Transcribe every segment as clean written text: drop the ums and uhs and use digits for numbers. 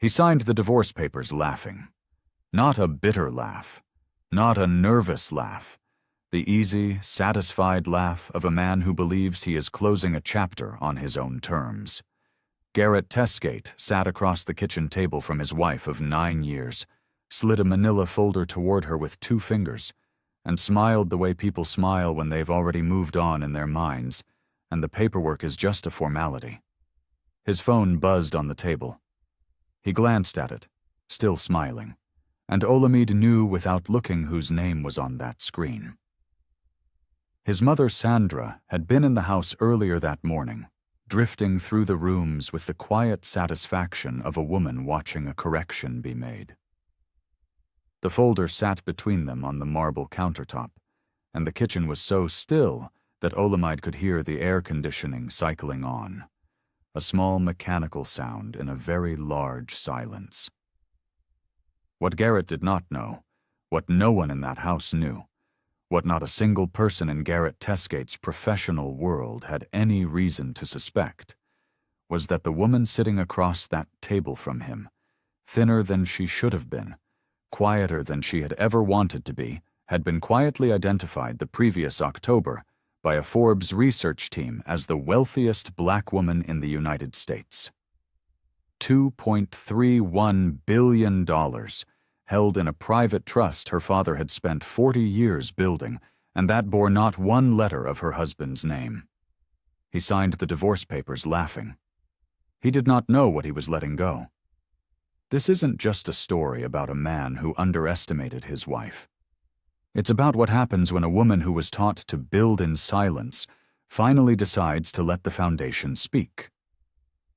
He signed the divorce papers laughing. Not a bitter laugh. Not a nervous laugh. The easy, satisfied laugh of a man who believes he is closing a chapter on his own terms. Garrett Tesgate sat across the kitchen table from his wife of 9 years, slid a manila folder toward her with 2 fingers, and smiled the way people smile when they've already moved on in their minds, and the paperwork is just a formality. His phone buzzed on the table. He glanced at it, still smiling, and Olamide knew without looking whose name was on that screen. His mother Sandra had been in the house earlier that morning, drifting through the rooms with the quiet satisfaction of a woman watching a correction be made. The folder sat between them on the marble countertop, and the kitchen was so still that Olamide could hear the air conditioning cycling on, a small mechanical sound in a very large silence. What Garrett did not know, what no one in that house knew, what not a single person in Garrett Tesgate's professional world had any reason to suspect, was that the woman sitting across that table from him, thinner than she should have been, quieter than she had ever wanted to be, had been quietly identified the previous October by a Forbes research team as the wealthiest black woman in the United States. $2.31 billion, held in a private trust her father had spent 40 years building, and that bore not one letter of her husband's name. He signed the divorce papers laughing. He did not know what he was letting go. This isn't just a story about a man who underestimated his wife. It's about what happens when a woman who was taught to build in silence finally decides to let the foundation speak.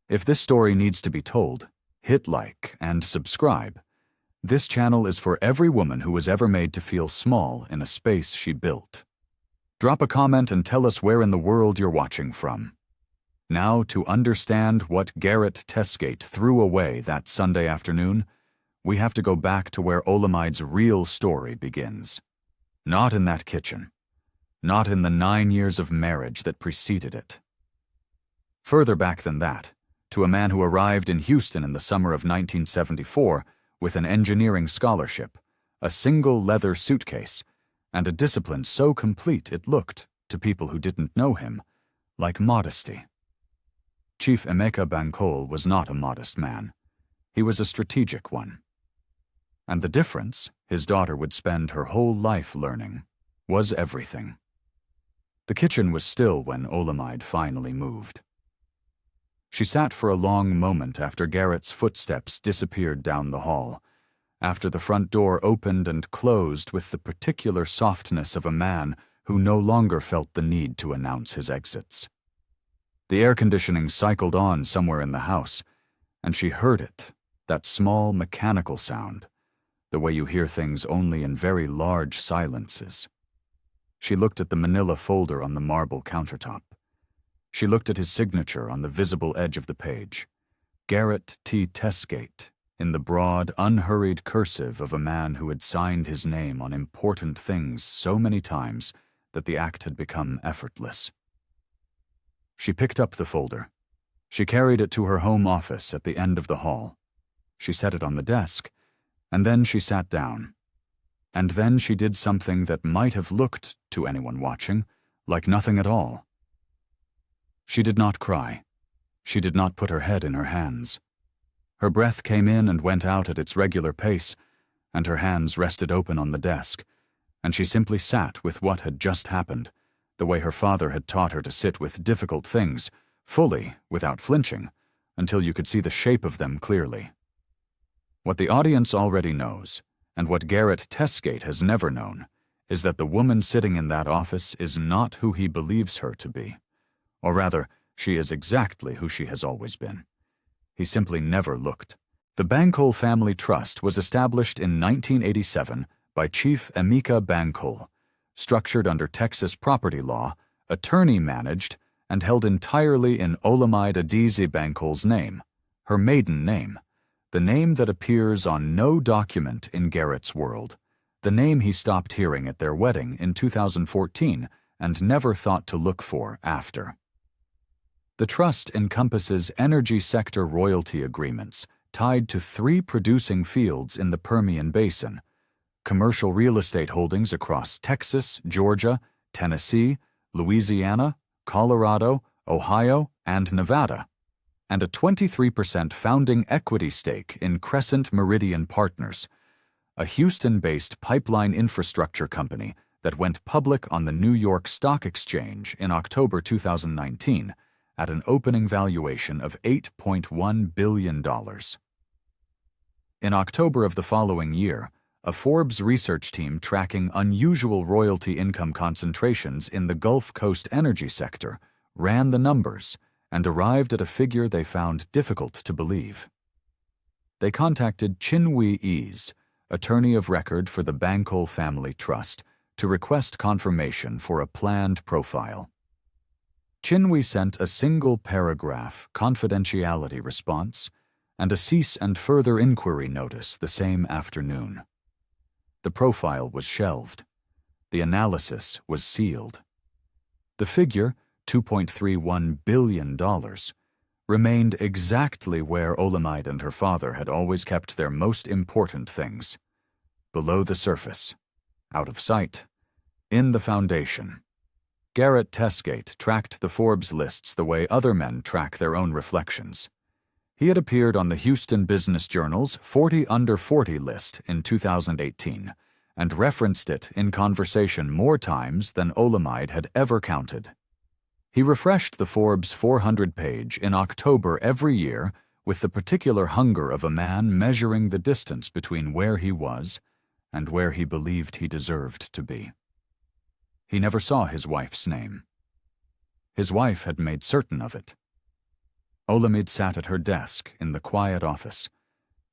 If this story needs to be told, hit like and subscribe. This channel is for every woman who was ever made to feel small in a space she built. Drop a comment and tell us where in the world you're watching from. Now, to understand what Garrett Tesgate threw away that Sunday afternoon, we have to go back to where Olamide's real story begins. Not in that kitchen. Not in the 9 years of marriage that preceded it. Further back than that, to a man who arrived in Houston in the summer of 1974 with an engineering scholarship, a single leather suitcase, and a discipline so complete it looked, to people who didn't know him, like modesty. Chief Emeka Bankole was not a modest man. He was a strategic one. And the difference, his daughter would spend her whole life learning, was everything. The kitchen was still when Olamide finally moved. She sat for a long moment after Garrett's footsteps disappeared down the hall, after the front door opened and closed with the particular softness of a man who no longer felt the need to announce his exits. The air conditioning cycled on somewhere in the house, and she heard it, that small mechanical sound, the way you hear things only in very large silences. She looked at the manila folder on the marble countertop. She looked at his signature on the visible edge of the page, Garrett T. Tesgate, in the broad, unhurried cursive of a man who had signed his name on important things so many times that the act had become effortless. She picked up the folder. She carried it to her home office at the end of the hall. She set it on the desk, and then she sat down. And then she did something that might have looked, to anyone watching, like nothing at all. She did not cry. She did not put her head in her hands. Her breath came in and went out at its regular pace, and her hands rested open on the desk, and she simply sat with what had just happened, the way her father had taught her to sit with difficult things, fully, without flinching, until you could see the shape of them clearly. What the audience already knows, and what Garrett Tesgate has never known, is that the woman sitting in that office is not who he believes her to be. Or rather, she is exactly who she has always been. He simply never looked. The Bankole Family Trust was established in 1987 by Chief Emeka Bankole, structured under Texas property law, attorney-managed, and held entirely in Olamide Adizi Bankole's name, her maiden name, the name that appears on no document in Garrett's world, the name he stopped hearing at their wedding in 2014 and never thought to look for after. The trust encompasses energy sector royalty agreements, tied to 3 producing fields in the Permian Basin, commercial real estate holdings across Texas, Georgia, Tennessee, Louisiana, Colorado, Ohio, and Nevada, and a 23% founding equity stake in Crescent Meridian Partners, a Houston-based pipeline infrastructure company that went public on the New York Stock Exchange in October 2019 at an opening valuation of $8.1 billion. In October of the following year, a Forbes research team tracking unusual royalty income concentrations in the Gulf Coast energy sector ran the numbers and arrived at a figure they found difficult to believe. They contacted Chin-Wee Ease, attorney of record for the Bankole Family Trust, to request confirmation for a planned profile. Chin-Wee sent a single-paragraph confidentiality response and a cease and further inquiry notice the same afternoon. The profile was shelved. The analysis was sealed. The figure, $2.31 billion, remained exactly where Olamide and her father had always kept their most important things: below the surface, out of sight, in the foundation. Garrett Tesgate tracked the Forbes lists the way other men track their own reflections. He had appeared on the Houston Business Journal's 40 Under 40 list in 2018 and referenced it in conversation more times than Olamide had ever counted. He refreshed the Forbes 400 page in October every year with the particular hunger of a man measuring the distance between where he was and where he believed he deserved to be. He never saw his wife's name. His wife had made certain of it. Olamide sat at her desk in the quiet office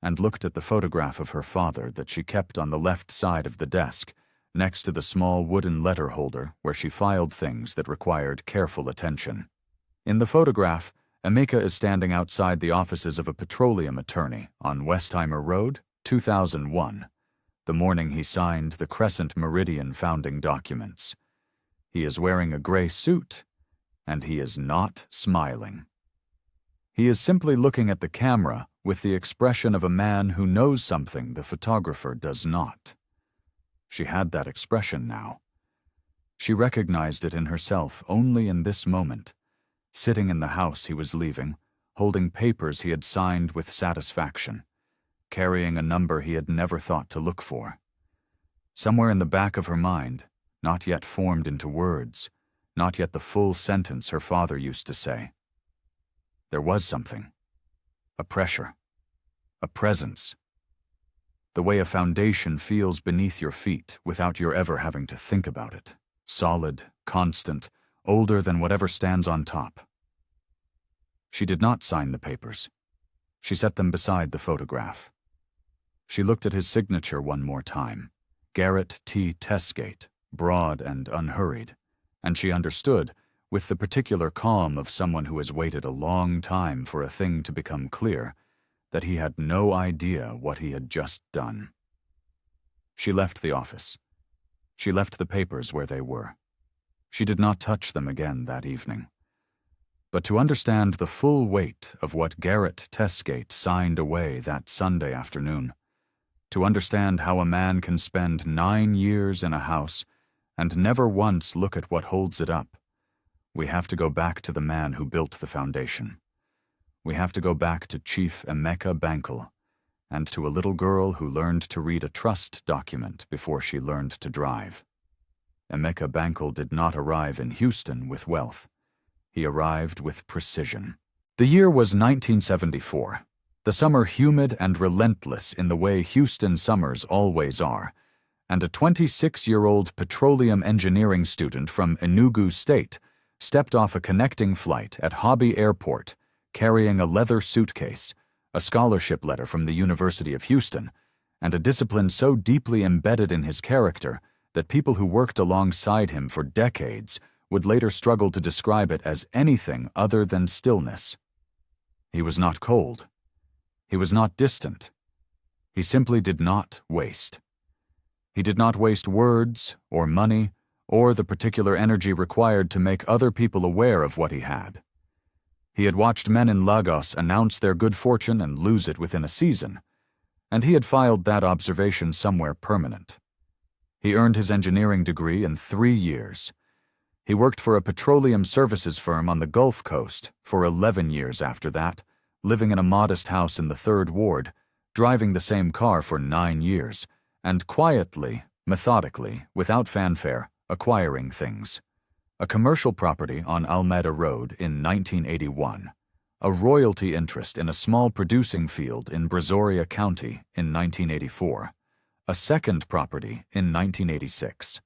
and looked at the photograph of her father that she kept on the left side of the desk, next to the small wooden letter holder where she filed things that required careful attention. In the photograph, Emeka is standing outside the offices of a petroleum attorney on Westheimer Road, 2001, the morning he signed the Crescent Meridian founding documents. He is wearing a gray suit, and he is not smiling. He is simply looking at the camera with the expression of a man who knows something the photographer does not. She had that expression now. She recognized it in herself only in this moment, sitting in the house he was leaving, holding papers he had signed with satisfaction, carrying a number he had never thought to look for. Somewhere in the back of her mind, not yet formed into words, not yet the full sentence her father used to say, there was something, a pressure, a presence. The way a foundation feels beneath your feet without your ever having to think about it. Solid, constant, older than whatever stands on top. She did not sign the papers. She set them beside the photograph. She looked at his signature one more time, Garrett T. Tesgate, broad and unhurried, and she understood, with the particular calm of someone who has waited a long time for a thing to become clear, that he had no idea what he had just done. She left the office. She left the papers where they were. She did not touch them again that evening. But to understand the full weight of what Garrett Tesgate signed away that Sunday afternoon, to understand how a man can spend 9 years in a house and never once look at what holds it up, we have to go back to the man who built the foundation. We have to go back to Chief Emeka Bankole and to a little girl who learned to read a trust document before she learned to drive. Emeka Bankole did not arrive in Houston with wealth. He arrived with precision. The year was 1974, the summer humid and relentless in the way Houston summers always are, and a 26-year-old petroleum engineering student from Enugu State stepped off a connecting flight at Hobby Airport carrying a leather suitcase, a scholarship letter from the University of Houston, and a discipline so deeply embedded in his character that people who worked alongside him for decades would later struggle to describe it as anything other than stillness. He was not cold. He was not distant. He simply did not waste. He did not waste words or money or the particular energy required to make other people aware of what he had. He had watched men in Lagos announce their good fortune and lose it within a season, and he had filed that observation somewhere permanent. He earned his engineering degree in 3 years. He worked for a petroleum services firm on the Gulf Coast for 11 years after that, living in a modest house in the 3rd Ward, driving the same car for 9 years, and quietly, methodically, without fanfare, acquiring things. A commercial property on Alameda Road in 1981, a royalty interest in a small producing field in Brazoria County in 1984, a second property in 1986.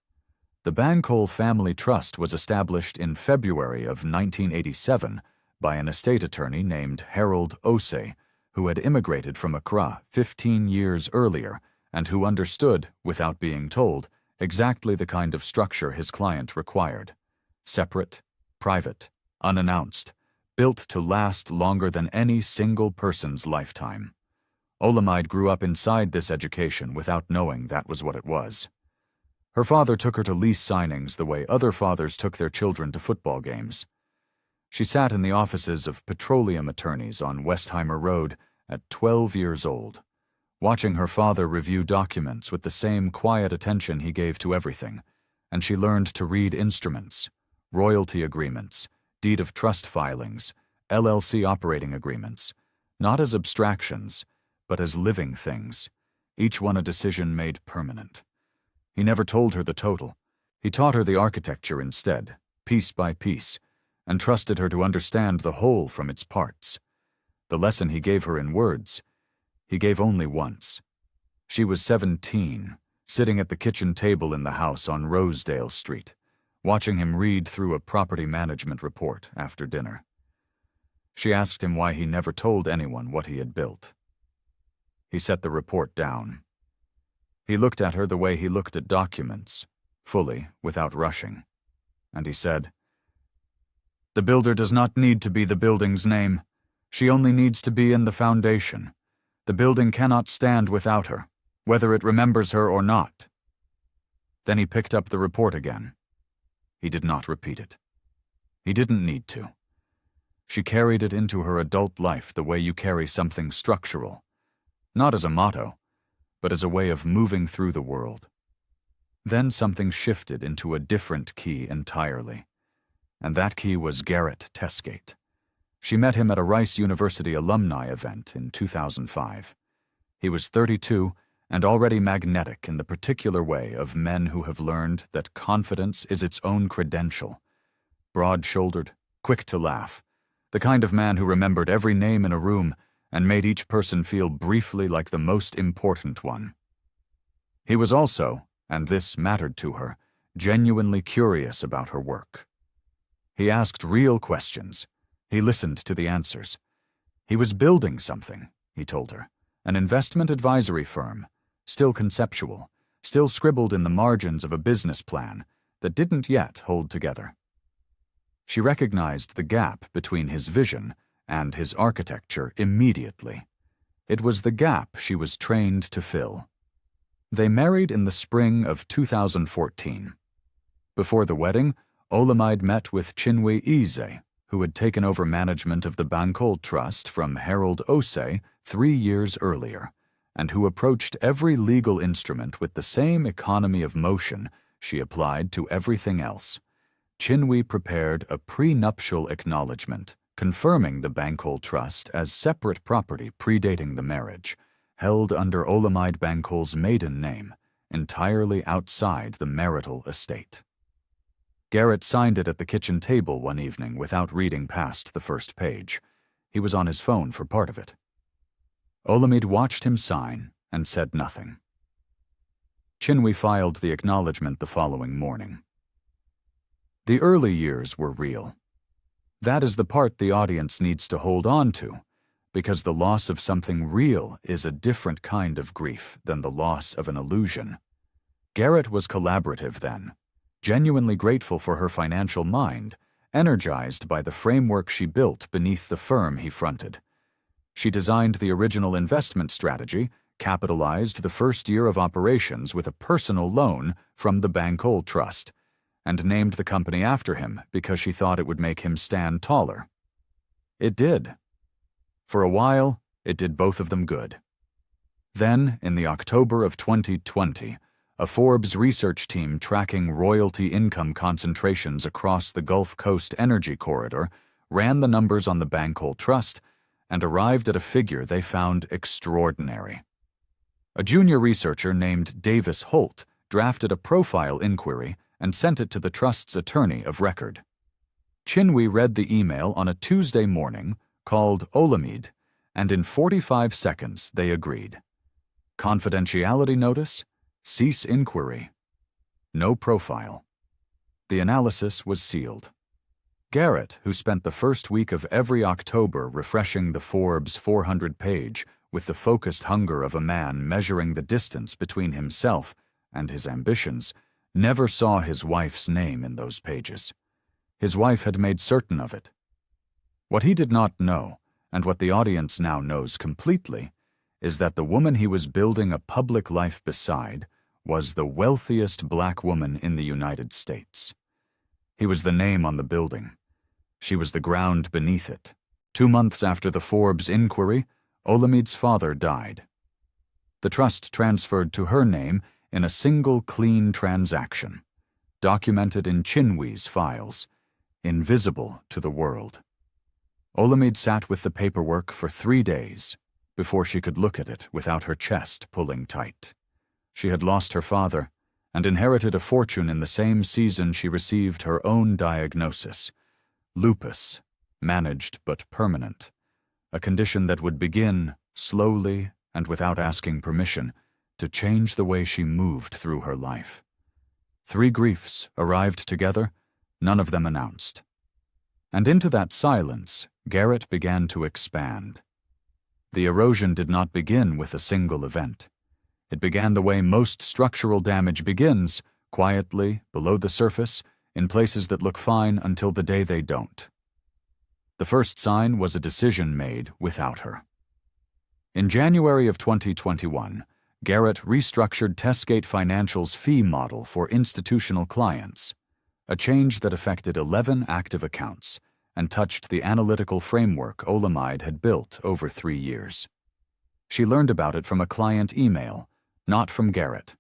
The Bancole Family Trust was established in February of 1987 by an estate attorney named Harold Osei, who had immigrated from Accra 15 years earlier and who understood, without being told, exactly the kind of structure his client required. Separate, private, unannounced, built to last longer than any single person's lifetime. Olamide grew up inside this education without knowing that was what it was. Her father took her to lease signings the way other fathers took their children to football games. She sat in the offices of petroleum attorneys on Westheimer Road at 12 years old, watching her father review documents with the same quiet attention he gave to everything, and she learned to read instruments, royalty agreements, deed of trust filings, LLC operating agreements, not as abstractions, but as living things, each one a decision made permanent. He never told her the total. He taught her the architecture instead, piece by piece, and trusted her to understand the whole from its parts. The lesson he gave her in words, he gave only once. She was 17, sitting at the kitchen table in the house on Rosedale Street, watching him read through a property management report after dinner. She asked him why he never told anyone what he had built. He set the report down. He looked at her the way he looked at documents, fully, without rushing, and he said, "The builder does not need to be the building's name. She only needs to be in the foundation. The building cannot stand without her, whether it remembers her or not." Then he picked up the report again. He did not repeat it. He didn't need to. She carried it into her adult life the way you carry something structural, not as a motto, but as a way of moving through the world. Then something shifted into a different key entirely, and that key was Garrett Tesgate. She met him at a Rice University alumni event in 2005. He was 32 and already magnetic in the particular way of men who have learned that confidence is its own credential. Broad-shouldered, quick to laugh, the kind of man who remembered every name in a room and made each person feel briefly like the most important one. He was also, and this mattered to her, genuinely curious about her work. He asked real questions. He listened to the answers. He was building something, he told her, an investment advisory firm, still conceptual, still scribbled in the margins of a business plan that didn't yet hold together. She recognized the gap between his vision and his architecture immediately. It was the gap she was trained to fill. They married in the spring of 2014. Before the wedding, Olamide met with Chinwe Eze, who had taken over management of the Bancole Trust from Harold Osei 3 years earlier, and who approached every legal instrument with the same economy of motion she applied to everything else. Chinwe prepared a prenuptial acknowledgement confirming the Bancole Trust as separate property predating the marriage, held under Olamide Bancole's maiden name, entirely outside the marital estate. Garrett signed it at the kitchen table one evening without reading past the first page. He was on his phone for part of it. Olamide watched him sign and said nothing. Chinwe filed the acknowledgement the following morning. The early years were real. That is the part the audience needs to hold on to, because the loss of something real is a different kind of grief than the loss of an illusion. Garrett was collaborative then, genuinely grateful for her financial mind, energized by the framework she built beneath the firm he fronted. She designed the original investment strategy, capitalized the first year of operations with a personal loan from the Bancole Trust, and named the company after him because she thought it would make him stand taller. It did. For a while, it did both of them good. Then, in the October of 2020, a Forbes research team tracking royalty income concentrations across the Gulf Coast energy corridor ran the numbers on the Bankhole Trust and arrived at a figure they found extraordinary. A junior researcher named Davis Holt drafted a profile inquiry and sent it to the Trust's attorney of record. Chinwe read the email on a Tuesday morning, called Olamide, and in 45 seconds they agreed. Confidentiality notice, cease inquiry. No profile. The analysis was sealed. Garrett, who spent the first week of every October refreshing the Forbes 400-page with the focused hunger of a man measuring the distance between himself and his ambitions, never saw his wife's name in those pages. His wife had made certain of it. What he did not know, and what the audience now knows completely, is that the woman he was building a public life beside was the wealthiest black woman in the United States. He was the name on the building. She was the ground beneath it. 2 months after the Forbes inquiry, Olamide's father died. The trust transferred to her name in a single clean transaction, documented in Chinwe's files, invisible to the world. Olamide sat with the paperwork for 3 days before she could look at it without her chest pulling tight. She had lost her father and inherited a fortune in the same season she received her own diagnosis: lupus, managed but permanent, a condition that would begin, slowly and without asking permission, to change the way she moved through her life. 3 griefs arrived together, none of them announced. And into that silence, Garrett began to expand. The erosion did not begin with a single event. It began the way most structural damage begins, quietly, below the surface, in places that look fine until the day they don't. The first sign was a decision made without her. In January of 2021, Garrett restructured Testgate Financial's fee model for institutional clients, a change that affected 11 active accounts and touched the analytical framework Olamide had built over 3 years. She learned about it from a client email, not from Garrett.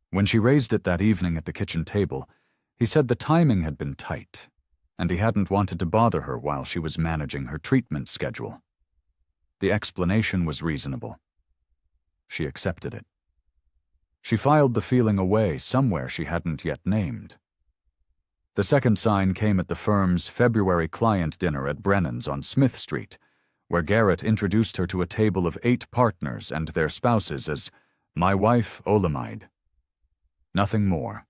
When she raised it that evening at the kitchen table, he said the timing had been tight, and he hadn't wanted to bother her while she was managing her treatment schedule. The explanation was reasonable. She accepted it. She filed the feeling away somewhere she hadn't yet named. The second sign came at the firm's February client dinner at Brennan's on Smith Street, where Garrett introduced her to a table of 8 partners and their spouses as "my wife, Olamide." Nothing more.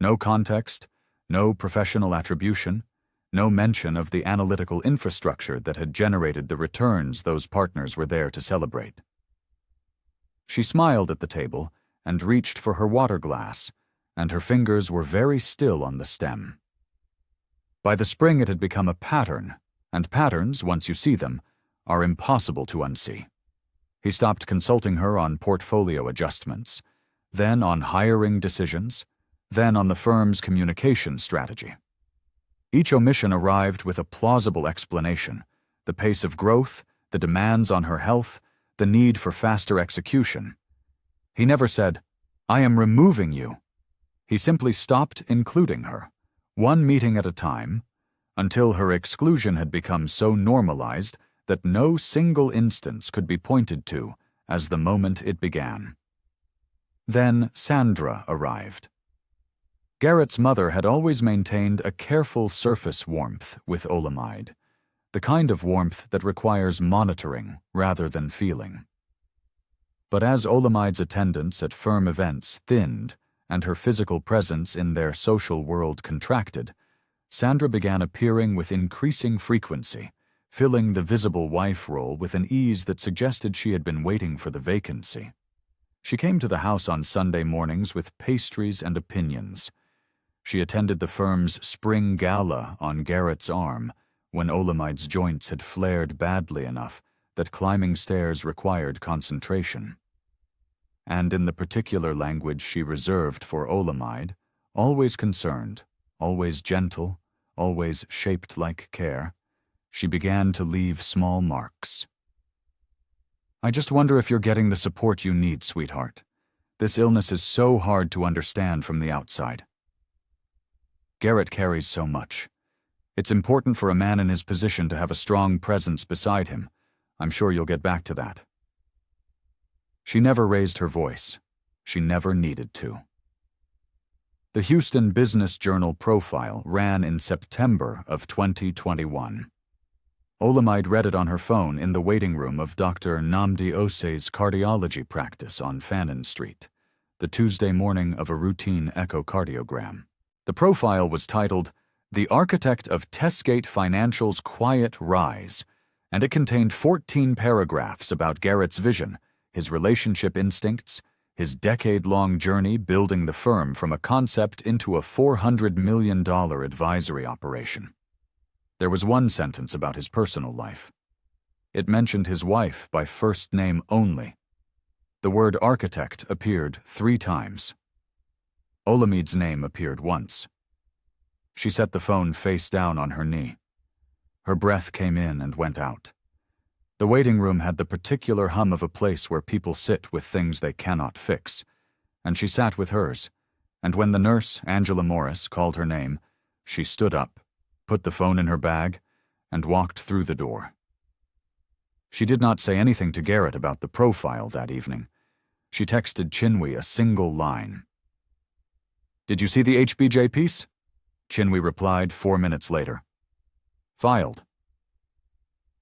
No context, no professional attribution, no mention of the analytical infrastructure that had generated the returns those partners were there to celebrate. She smiled at the table and reached for her water glass, and her fingers were very still on the stem. By the spring it had become a pattern, and patterns, once you see them, are impossible to unsee. He stopped consulting her on portfolio adjustments, then on hiring decisions, then on the firm's communication strategy. Each omission arrived with a plausible explanation: the pace of growth, the demands on her health, the need for faster execution. He never said, "I am removing you." He simply stopped including her, 1 meeting at a time, until her exclusion had become so normalized that no single instance could be pointed to as the moment it began. Then Sandra arrived. Garrett's mother had always maintained a careful surface warmth with Olamide, the kind of warmth that requires monitoring rather than feeling. But as Olamide's attendance at firm events thinned and her physical presence in their social world contracted, Sandra began appearing with increasing frequency, filling the visible wife role with an ease that suggested she had been waiting for the vacancy. She came to the house on Sunday mornings with pastries and opinions. She attended the firm's spring gala on Garrett's arm when Olamide's joints had flared badly enough that climbing stairs required concentration. And in the particular language she reserved for Olamide, always concerned, always gentle, always shaped like care, She began to leave small marks. "I just wonder if you're getting the support you need, sweetheart. This illness is so hard to understand from the outside. Garrett carries so much. It's important for a man in his position to have a strong presence beside him. I'm sure you'll get back to that." She never raised her voice. She never needed to. The Houston Business Journal profile ran in September of 2021. Olamide read it on her phone in the waiting room of Dr. Nnamdi Ose's cardiology practice on Fannin Street, the Tuesday morning of a routine echocardiogram. The profile was titled, "The Architect of Testgate Financial's Quiet Rise," and it contained 14 paragraphs about Garrett's vision, his relationship instincts, his decade-long journey building the firm from a concept into a $400 million advisory operation. There was one sentence about his personal life. It mentioned his wife by first name only. The word architect appeared 3 times. Olamide's name appeared once. She set the phone face down on her knee. Her breath came in and went out. The waiting room had the particular hum of a place where people sit with things they cannot fix, and she sat with hers, and when the nurse, Angela Morris, called her name, she stood up, put the phone in her bag, and walked through the door. She did not say anything to Garrett about the profile that evening. She texted Chinwe a single line. "Did you see the HBJ piece?" Chinwe replied 4 minutes later. "Filed."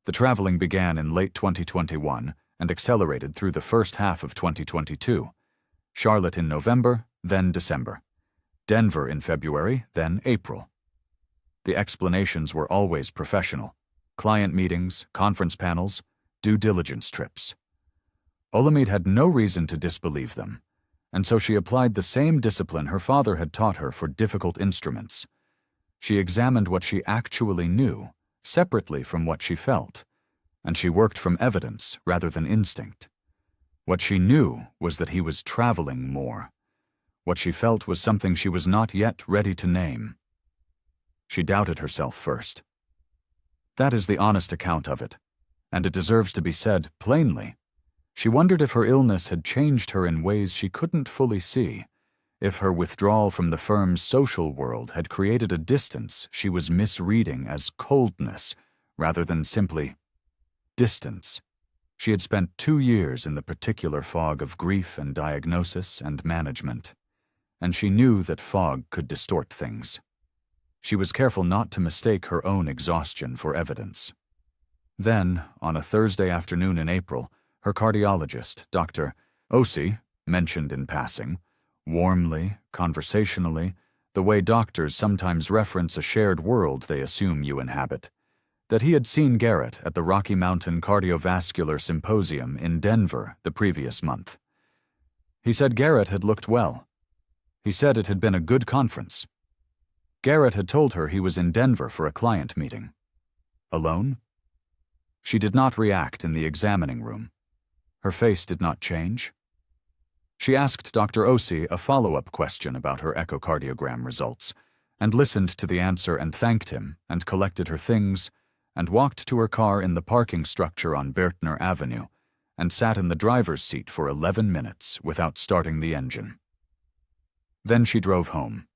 The traveling began in late 2021 and accelerated through the first half of 2022. Charlotte in November, then December. Denver in February, then April. The explanations were always professional. Client meetings, conference panels, due diligence trips. Olamide had no reason to disbelieve them, and so she applied the same discipline her father had taught her for difficult instruments. She examined what she actually knew, separately from what she felt, and she worked from evidence rather than instinct. What she knew was that he was traveling more. What she felt was something she was not yet ready to name. She doubted herself first. That is the honest account of it, and it deserves to be said plainly. She wondered if her illness had changed her in ways she couldn't fully see, if her withdrawal from the firm's social world had created a distance she was misreading as coldness rather than simply distance. She had spent 2 years in the particular fog of grief and diagnosis and management, and she knew that fog could distort things. She was careful not to mistake her own exhaustion for evidence. Then, on a Thursday afternoon in April, her cardiologist, Dr. Ose, mentioned in passing, warmly, conversationally, the way doctors sometimes reference a shared world they assume you inhabit, that he had seen Garrett at the Rocky Mountain Cardiovascular Symposium in Denver the previous month. He said Garrett had looked well. He said it had been a good conference. Garrett had told her he was in Denver for a client meeting. Alone? She did not react in the examining room. Her face did not change. She asked Dr. Ose a follow-up question about her echocardiogram results, and listened to the answer and thanked him, and collected her things, and walked to her car in the parking structure on Bertner Avenue, and sat in the driver's seat for 11 minutes without starting the engine. Then she drove home.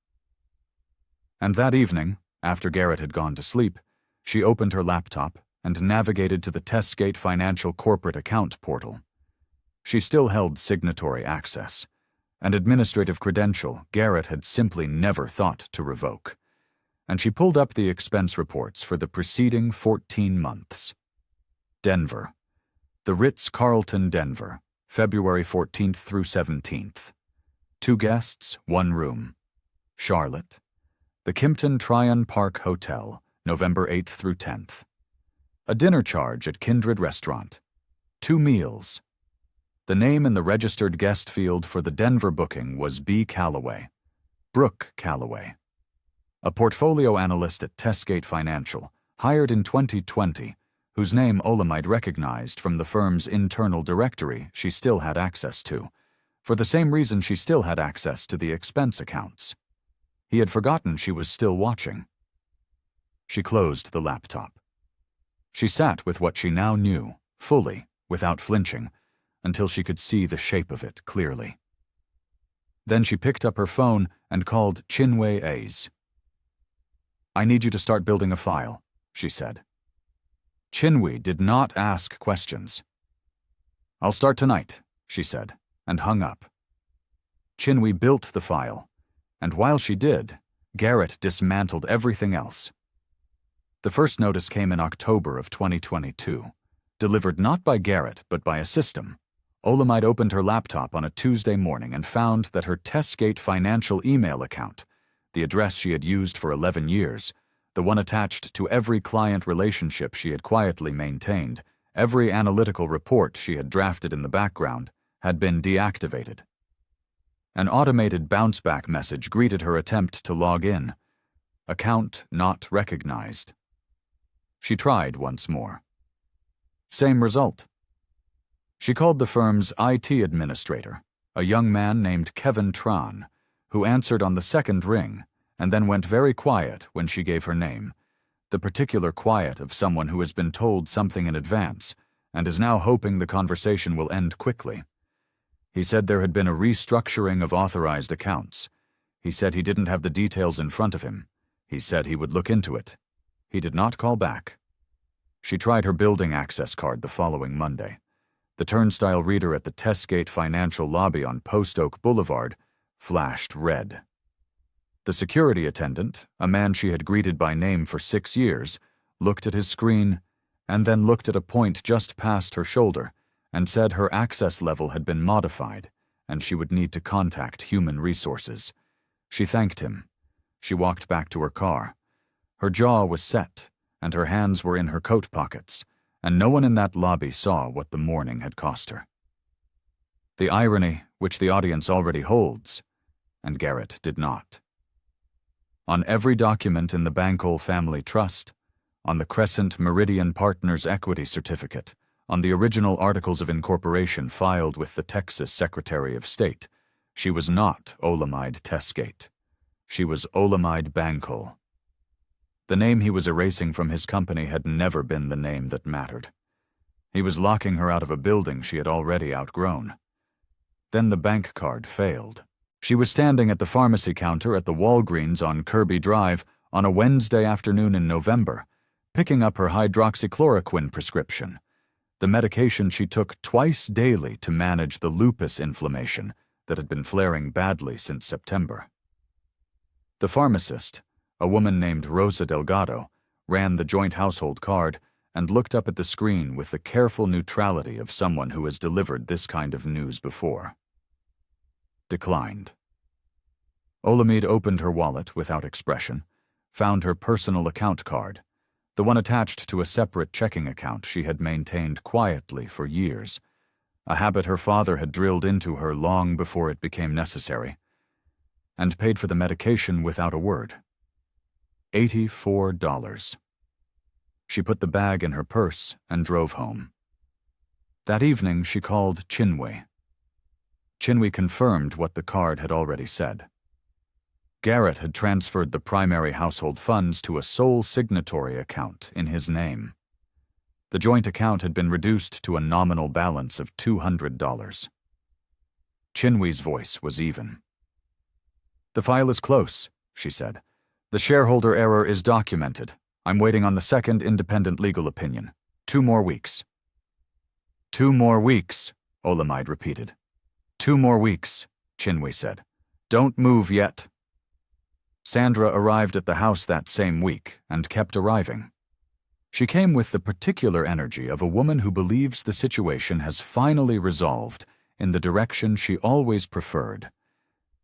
And that evening, after Garrett had gone to sleep, she opened her laptop and navigated to the Testgate Financial corporate account portal. She still held signatory access, an administrative credential Garrett had simply never thought to revoke, and she pulled up the expense reports for the preceding 14 months. Denver. The Ritz-Carlton, Denver, February 14th through 17th. 2 guests, 1 room. Charlotte. The Kimpton Tryon Park Hotel, November 8th through 10th. A dinner charge at Kindred Restaurant. 2 meals. The name in the registered guest field for the Denver booking was B. Calloway. Brooke Calloway. A portfolio analyst at Testgate Financial, hired in 2020, whose name Olamide recognized from the firm's internal directory she still had access to, for the same reason she still had access to the expense accounts. He had forgotten she was still watching. She closed the laptop. She sat with what she now knew, fully, without flinching, until she could see the shape of it clearly. Then she picked up her phone and called Chinwe A's. "I need you to start building a file," she said. Chinwe did not ask questions. "I'll start tonight," she said, and hung up. Chinwe built the file, and while she did, Garrett dismantled everything else. The first notice came in October of 2022, delivered not by Garrett but by a system. Olamide opened her laptop on a Tuesday morning and found that her Testgate financial email account, the address she had used for 11 years, the one attached to every client relationship she had quietly maintained, every analytical report she had drafted in the background, had been deactivated. An automated bounce-back message greeted her attempt to log in. Account not recognized. She tried once more. Same result. She called the firm's IT administrator, a young man named Kevin Tran, who answered on the second ring and then went very quiet when she gave her name, the particular quiet of someone who has been told something in advance and is now hoping the conversation will end quickly. He said there had been a restructuring of authorized accounts. He said he didn't have the details in front of him. He said he would look into it. He did not call back. She tried her building access card the following Monday. The turnstile reader at the Testgate Financial Lobby on Post Oak Boulevard flashed red. The security attendant, a man she had greeted by name for 6 years, looked at his screen and then looked at a point just past her shoulder and said her access level had been modified and she would need to contact human resources. She thanked him. She walked back to her car. Her jaw was set and her hands were in her coat pockets, and no one in that lobby saw what the morning had cost her. The irony, which the audience already holds, and Garrett did not. On every document in the Bankole Family Trust, on the Crescent Meridian Partners Equity Certificate, on the original Articles of Incorporation filed with the Texas Secretary of State, she was not Olamide Testgate. She was Olamide Bankole. The name he was erasing from his company had never been the name that mattered. He was locking her out of a building she had already outgrown. Then the bank card failed. She was standing at the pharmacy counter at the Walgreens on Kirby Drive on a Wednesday afternoon in November, picking up her hydroxychloroquine prescription, the medication she took twice daily to manage the lupus inflammation that had been flaring badly since September. The pharmacist, a woman named Rosa Delgado, ran the joint household card and looked up at the screen with the careful neutrality of someone who has delivered this kind of news before. Declined. Olamide opened her wallet without expression, found her personal account card, the one attached to a separate checking account she had maintained quietly for years, a habit her father had drilled into her long before it became necessary, and paid for the medication without a word. $84. She put the bag in her purse and drove home. That evening she called Chinwe. Chinwe confirmed what the card had already said. Garrett had transferred the primary household funds to a sole signatory account in his name. The joint account had been reduced to a nominal balance of $200. Chinwe's voice was even. "The file is close," she said. "The shareholder error is documented. I'm waiting on the second independent legal opinion. 2 more weeks." 2 more weeks, Olamide repeated. 2 more weeks, Chinwe said. "Don't move yet." Sandra arrived at the house that same week and kept arriving. She came with the particular energy of a woman who believes the situation has finally resolved in the direction she always preferred,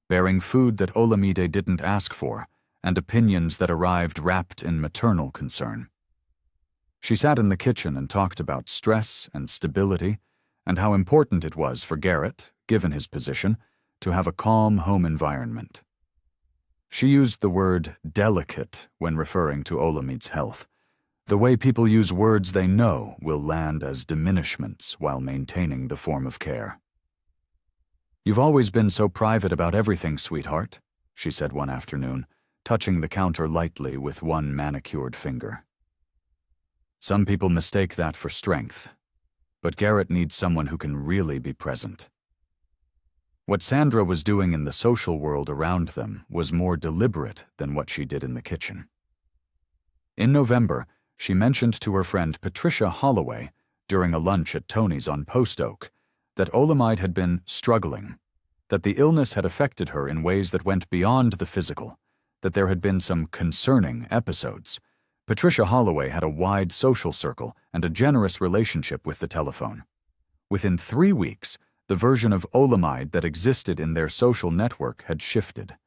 bearing food that Olamide didn't ask for and opinions that arrived wrapped in maternal concern. She sat in the kitchen and talked about stress and stability and how important it was for Garrett, given his position, to have a calm home environment. She used the word delicate when referring to Olamide's health. The way people use words they know will land as diminishments while maintaining the form of care. "You've always been so private about everything, sweetheart," she said one afternoon, touching the counter lightly with one manicured finger. Some people mistake that for strength, but Garrett needs someone who can really be present. What Sandra was doing in the social world around them was more deliberate than what she did in the kitchen. In November, she mentioned to her friend Patricia Holloway during a lunch at Tony's on Post Oak that Olamide had been struggling, that the illness had affected her in ways that went beyond the physical, that there had been some concerning episodes. Patricia Holloway had a wide social circle and a generous relationship with the telephone. Within 3 weeks, the version of Olamide that existed in their social network had shifted.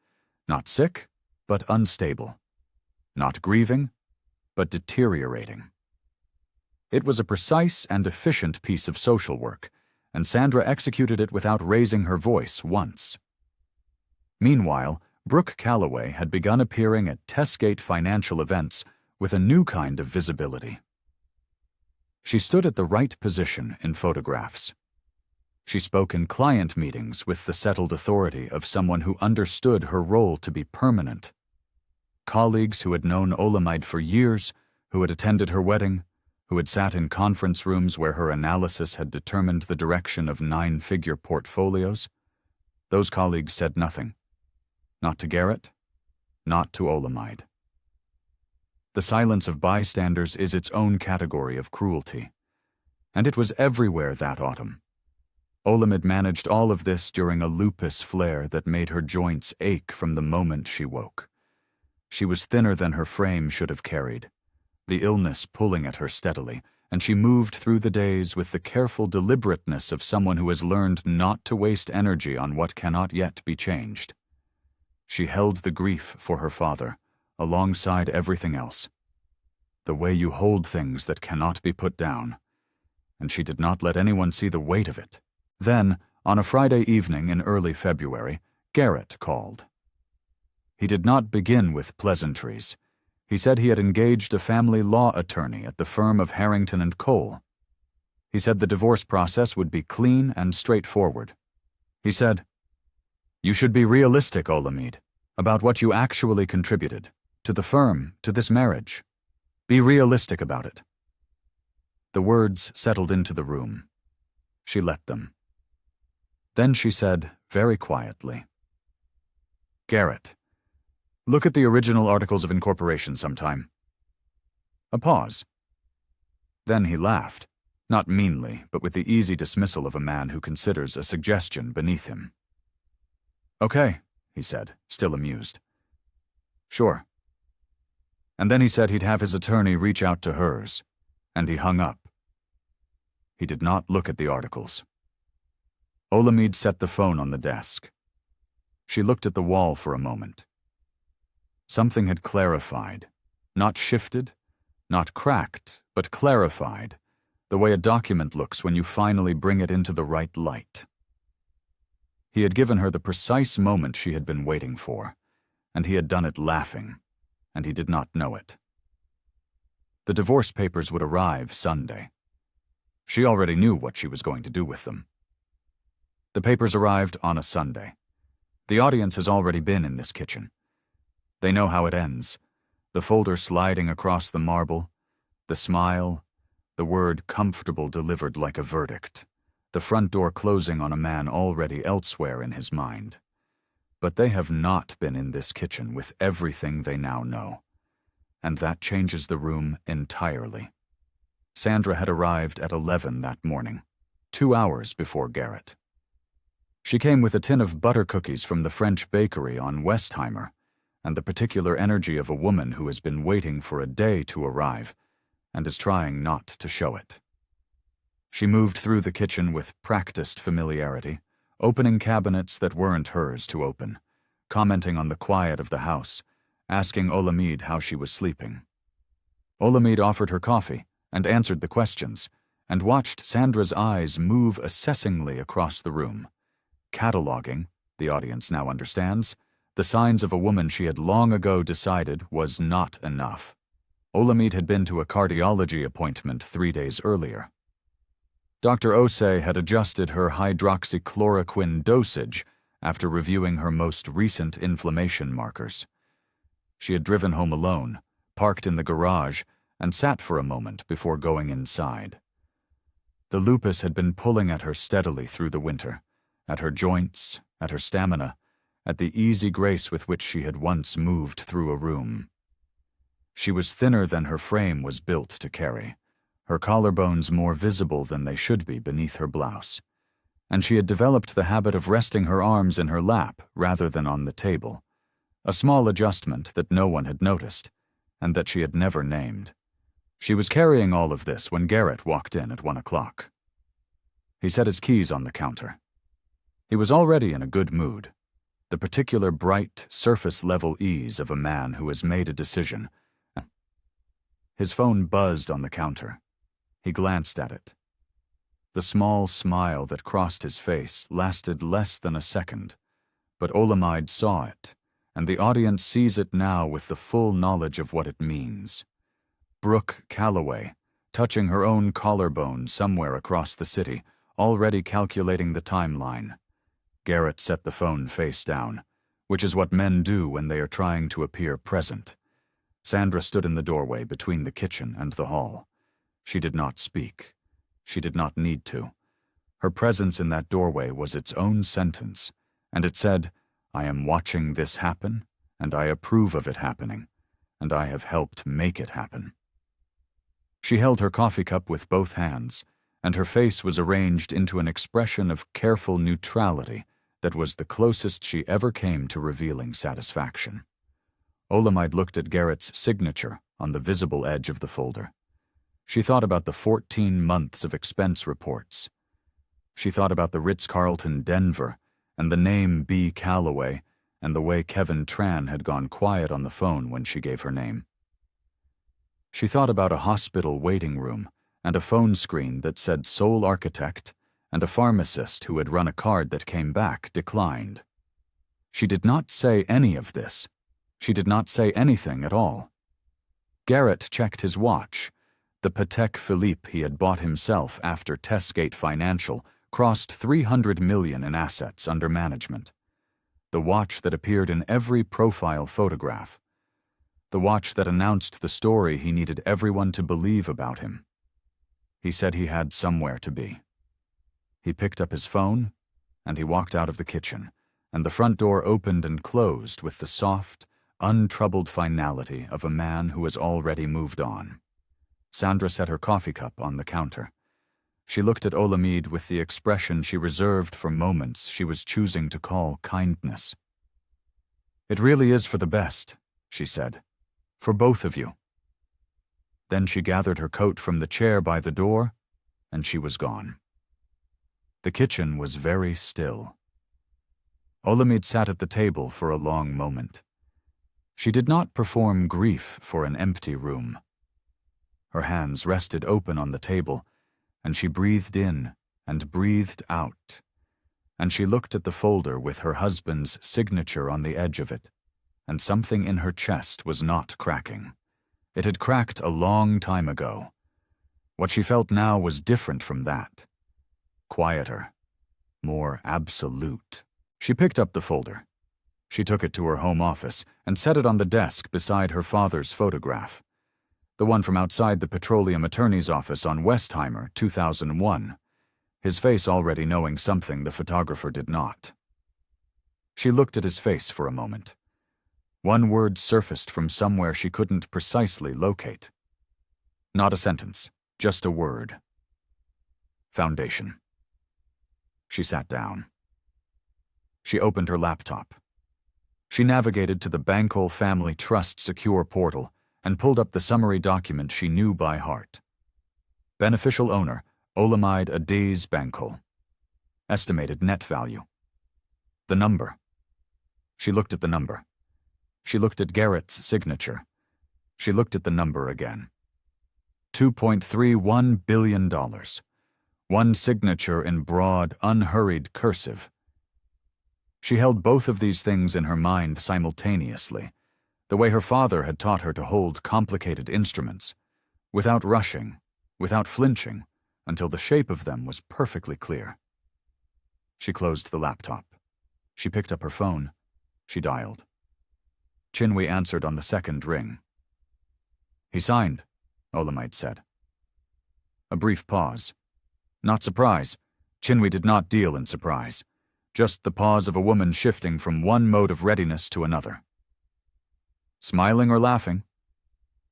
Not sick, but unstable. Not grieving, but deteriorating. It was a precise and efficient piece of social work, and Sandra executed it without raising her voice once. Meanwhile, Brooke Calloway had begun appearing at Testgate financial events with a new kind of visibility. She stood at the right position in photographs. She spoke in client meetings with the settled authority of someone who understood her role to be permanent. Colleagues who had known Olamide for years, who had attended her wedding, who had sat in conference rooms where her analysis had determined the direction of 9-figure portfolios, those colleagues said nothing. Not to Garrett, not to Olamide. The silence of bystanders is its own category of cruelty, and it was everywhere that autumn. Olamide managed all of this during a lupus flare that made her joints ache from the moment she woke. She was thinner than her frame should have carried, the illness pulling at her steadily, and she moved through the days with the careful deliberateness of someone who has learned not to waste energy on what cannot yet be changed. She held the grief for her father, alongside everything else. The way you hold things that cannot be put down, and she did not let anyone see the weight of it. Then, on a Friday evening in early February, Garrett called. He did not begin with pleasantries. He said he had engaged a family law attorney at the firm of Harrington and Cole. He said the divorce process would be clean and straightforward. He said, "You should be realistic, Olamide, about what you actually contributed to the firm, to this marriage. Be realistic about it." The words settled into the room. She let them. Then she said, very quietly, "Garrett, look at the original Articles of Incorporation sometime." A pause. Then he laughed, not meanly, but with the easy dismissal of a man who considers a suggestion beneath him. "Okay," he said, still amused. "Sure." And then he said he'd have his attorney reach out to hers, and he hung up. He did not look at the articles. Olamide set the phone on the desk. She looked at the wall for a moment. Something had clarified, not shifted, not cracked, but clarified, the way a document looks when you finally bring it into the right light. He had given her the precise moment she had been waiting for, and he had done it laughing, and he did not know it. The divorce papers would arrive Sunday. She already knew what she was going to do with them. The papers arrived on a Sunday. The audience has already been in this kitchen. They know how it ends, the folder sliding across the marble, the smile, the word comfortable delivered like a verdict, the front door closing on a man already elsewhere in his mind. But they have not been in this kitchen with everything they now know, and that changes the room entirely. Sandra had arrived at 11 that morning, 2 hours before Garrett. She came with a tin of butter cookies from the French bakery on Westheimer, and the particular energy of a woman who has been waiting for a day to arrive and is trying not to show it. She moved through the kitchen with practiced familiarity, opening cabinets that weren't hers to open, commenting on the quiet of the house, asking Olamide how she was sleeping. Olamide offered her coffee and answered the questions, and watched Sandra's eyes move assessingly across the room, cataloging, the audience now understands, the signs of a woman she had long ago decided was not enough. Olamide had been to a cardiology appointment 3 days earlier. Dr. Osei had adjusted her hydroxychloroquine dosage after reviewing her most recent inflammation markers. She had driven home alone, parked in the garage, and sat for a moment before going inside. The lupus had been pulling at her steadily through the winter, at her joints, at her stamina, at the easy grace with which she had once moved through a room. She was thinner than her frame was built to carry, her collarbones more visible than they should be beneath her blouse, and she had developed the habit of resting her arms in her lap rather than on the table, a small adjustment that no one had noticed, and that she had never named. She was carrying all of this when Garrett walked in at 1 o'clock. He set his keys on the counter. He was already in a good mood, the particular bright, surface-level ease of a man who has made a decision. His phone buzzed on the counter. He glanced at it. The small smile that crossed his face lasted less than a second, but Olamide saw it, and the audience sees it now with the full knowledge of what it means. Brooke Calloway, touching her own collarbone somewhere across the city, already calculating the timeline. Garrett set the phone face down, which is what men do when they are trying to appear present. Sandra stood in the doorway between the kitchen and the hall. She did not speak. She did not need to. Her presence in that doorway was its own sentence, and it said, "I am watching this happen, and I approve of it happening, and I have helped make it happen." She held her coffee cup with both hands, and her face was arranged into an expression of careful neutrality that was the closest she ever came to revealing satisfaction. Olamide looked at Garrett's signature on the visible edge of the folder. She thought about the 14 months of expense reports. She thought about the Ritz-Carlton Denver and the name B. Calloway and the way Kevin Tran had gone quiet on the phone when she gave her name. She thought about a hospital waiting room and a phone screen that said sole architect and a pharmacist who had run a card that came back declined. She did not say any of this. She did not say anything at all. Garrett checked his watch. The Patek Philippe he had bought himself after Testgate Financial crossed $300 million in assets under management. The watch that appeared in every profile photograph. The watch that announced the story he needed everyone to believe about him. He said he had somewhere to be. He picked up his phone, and he walked out of the kitchen, and the front door opened and closed with the soft, untroubled finality of a man who has already moved on. Sandra set her coffee cup on the counter. She looked at Olamide with the expression she reserved for moments she was choosing to call kindness. "It really is for the best," she said. "For both of you." Then she gathered her coat from the chair by the door, and she was gone. The kitchen was very still. Olamide sat at the table for a long moment. She did not perform grief for an empty room. Her hands rested open on the table, and she breathed in and breathed out, and she looked at the folder with her husband's signature on the edge of it, and something in her chest was not cracking. It had cracked a long time ago. What she felt now was different from that. Quieter, more absolute. She picked up the folder. She took it to her home office and set it on the desk beside her father's photograph, the one from outside the Petroleum Attorney's office on Westheimer, 2001, his face already knowing something the photographer did not. She looked at his face for a moment. One word surfaced from somewhere she couldn't precisely locate. Not a sentence, just a word. Foundation. She sat down. She opened her laptop. She navigated to the Bankole Family Trust Secure portal and pulled up the summary document she knew by heart. Beneficial owner, Olamide Adez Bankole. Estimated net value. The number. She looked at the number. She looked at Garrett's signature. She looked at the number again. $2.31 billion. One signature in broad, unhurried cursive. She held both of these things in her mind simultaneously, the way her father had taught her to hold complicated instruments, without rushing, without flinching, until the shape of them was perfectly clear. She closed the laptop. She picked up her phone. She dialed. Chinwe answered on the second ring. "He signed," Olamide said. A brief pause. Not surprise. Chinwe did not deal in surprise. Just the pause of a woman shifting from one mode of readiness to another. Smiling or laughing?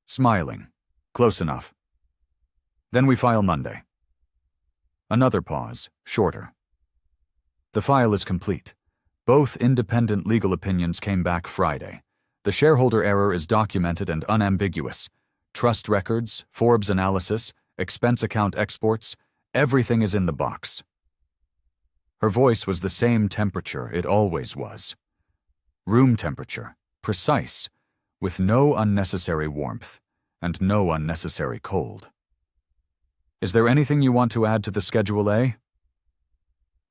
Smiling. Close enough. Then we file Monday. Another pause, shorter. The file is complete. Both independent legal opinions came back Friday. The shareholder error is documented and unambiguous. Trust records, Forbes analysis, expense account exports, everything is in the box. Her voice was the same temperature it always was. Room temperature, precise, with no unnecessary warmth and no unnecessary cold. Is there anything you want to add to the Schedule A?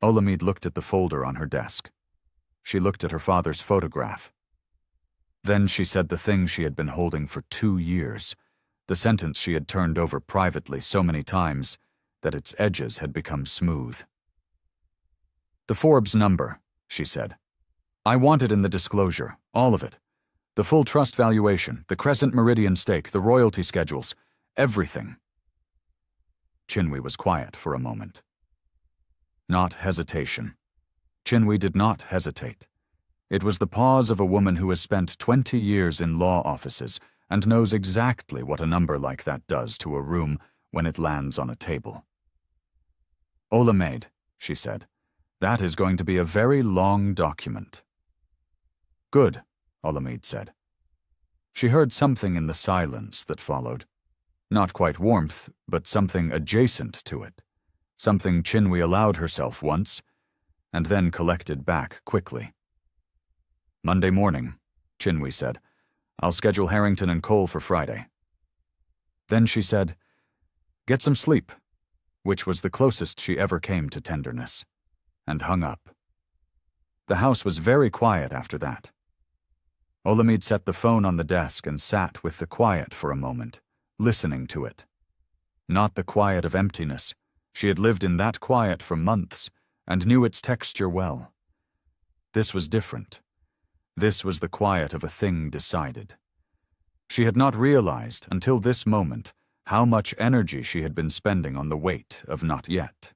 Olamide looked at the folder on her desk. She looked at her father's photograph. Then she said the thing she had been holding for 2 years, the sentence she had turned over privately so many times that its edges had become smooth. The Forbes number, she said. I want it in the disclosure, all of it. The full trust valuation, the Crescent Meridian stake, the royalty schedules, everything. Chinwe was quiet for a moment. Not hesitation. Chinwe did not hesitate. It was the pause of a woman who has spent 20 years in law offices and knows exactly what a number like that does to a room when it lands on a table. Olamide, she said, that is going to be a very long document. Good, Olamide said. She heard something in the silence that followed. Not quite warmth, but something adjacent to it. Something Chinwe allowed herself once, and then collected back quickly. Monday morning, Chinwe said. I'll schedule Harrington and Cole for Friday. Then she said, get some sleep, which was the closest she ever came to tenderness, and hung up. The house was very quiet after that. Olamide set the phone on the desk and sat with the quiet for a moment, listening to it. Not the quiet of emptiness. She had lived in that quiet for months and knew its texture well. This was different. This was the quiet of a thing decided. She had not realized until this moment how much energy she had been spending on the weight of not yet.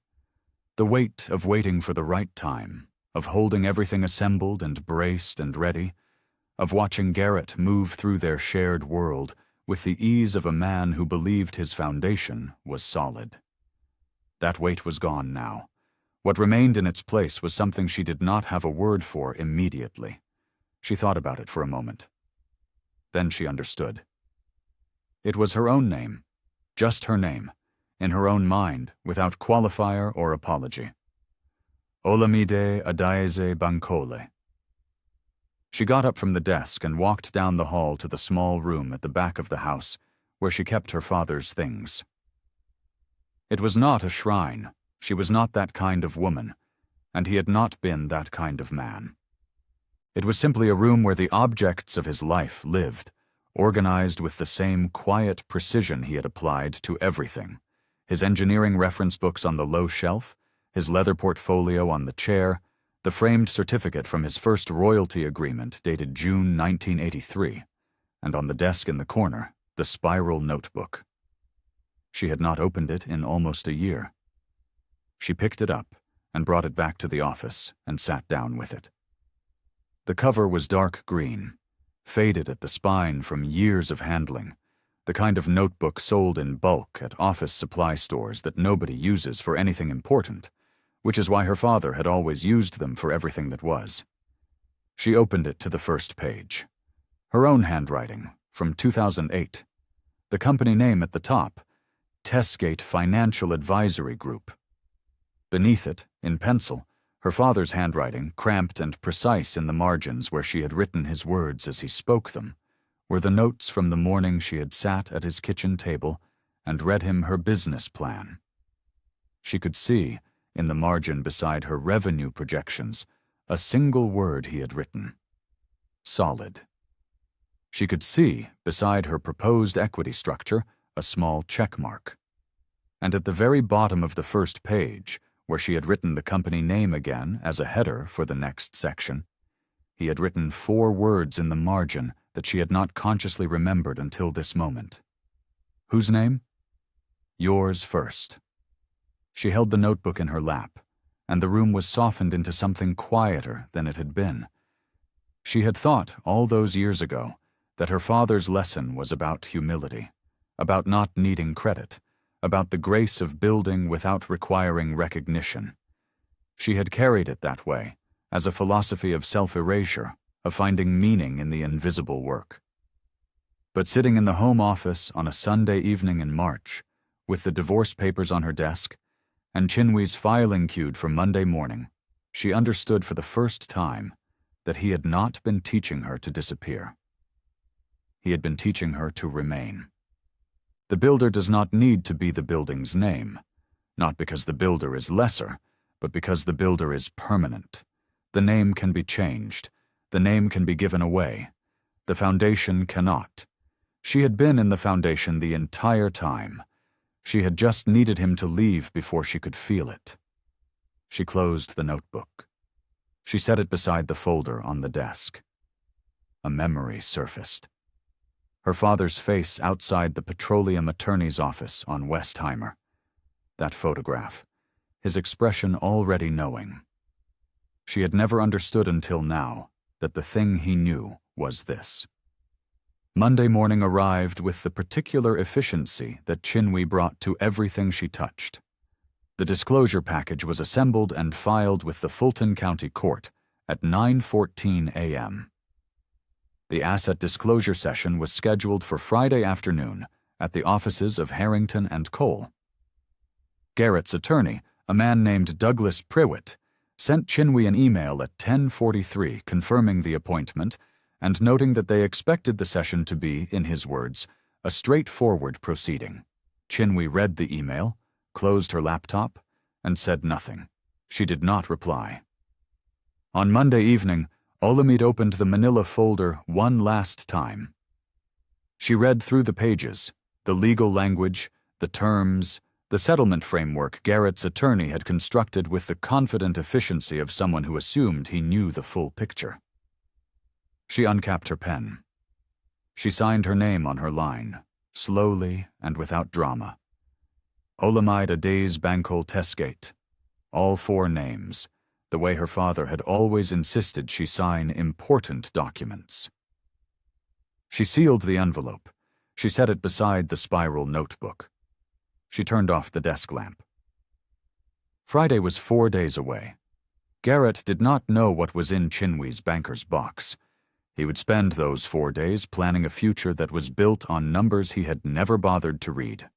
The weight of waiting for the right time, of holding everything assembled and braced and ready, of watching Garrett move through their shared world with the ease of a man who believed his foundation was solid. That weight was gone now. What remained in its place was something she did not have a word for immediately. She thought about it for a moment. Then she understood. It was her own name, just her name, in her own mind, without qualifier or apology. Olamide Adaeze Bankole. She got up from the desk and walked down the hall to the small room at the back of the house where she kept her father's things. It was not a shrine. She was not that kind of woman, and he had not been that kind of man. It was simply a room where the objects of his life lived, organized with the same quiet precision he had applied to everything. His engineering reference books on the low shelf, his leather portfolio on the chair, the framed certificate from his first royalty agreement dated June 1983, and on the desk in the corner, the spiral notebook. She had not opened it in almost a year. She picked it up and brought it back to the office and sat down with it. The cover was dark green, faded at the spine from years of handling, the kind of notebook sold in bulk at office supply stores that nobody uses for anything important, which is why her father had always used them for everything that was. She opened it to the first page. Her own handwriting, from 2008. The company name at the top, Tesgate Financial Advisory Group. Beneath it, in pencil, her father's handwriting, cramped and precise in the margins where she had written his words as he spoke them, were the notes from the morning she had sat at his kitchen table and read him her business plan. She could see, in the margin beside her revenue projections, a single word he had written. Solid. She could see, beside her proposed equity structure, a small check mark. And at the very bottom of the first page, where she had written the company name again as a header for the next section, he had written 4 words in the margin that she had not consciously remembered until this moment. Whose name? Yours first. She held the notebook in her lap, and the room was softened into something quieter than it had been. She had thought, all those years ago, that her father's lesson was about humility, about not needing credit, about the grace of building without requiring recognition. She had carried it that way, as a philosophy of self-erasure, of finding meaning in the invisible work. But sitting in the home office on a Sunday evening in March, with the divorce papers on her desk, and Chinwee's filing queued for Monday morning, she understood for the first time that he had not been teaching her to disappear. He had been teaching her to remain. The builder does not need to be the building's name, not because the builder is lesser, but because the builder is permanent. The name can be changed. The name can be given away. The foundation cannot. She had been in the foundation the entire time. She had just needed him to leave before she could feel it. She closed the notebook. She set it beside the folder on the desk. A memory surfaced. Her father's face outside the petroleum attorney's office on Westheimer. That photograph, his expression already knowing. She had never understood until now that the thing he knew was this. Monday morning arrived with the particular efficiency that Chinwee brought to everything she touched. The disclosure package was assembled and filed with the Fulton County Court at 9:14 a.m. The asset disclosure session was scheduled for Friday afternoon at the offices of Harrington and Cole. Garrett's attorney, a man named Douglas Priwitt, sent Chinwee an email at 10:43 confirming the appointment and noting that they expected the session to be, in his words, a straightforward proceeding. Chinwee read the email, closed her laptop, and said nothing. She did not reply. On Monday evening, Olamide opened the manila folder one last time. She read through the pages, the legal language, the terms, the settlement framework Garrett's attorney had constructed with the confident efficiency of someone who assumed he knew the full picture. She uncapped her pen. She signed her name on her line, slowly and without drama. Olamide Adaze Bankole Teskate. All four names, the way her father had always insisted she sign important documents. She sealed the envelope. She set it beside the spiral notebook. She turned off the desk lamp. Friday was 4 days away. Garrett did not know what was in Chinwee's banker's box. He would spend those 4 days planning a future that was built on numbers he had never bothered to read.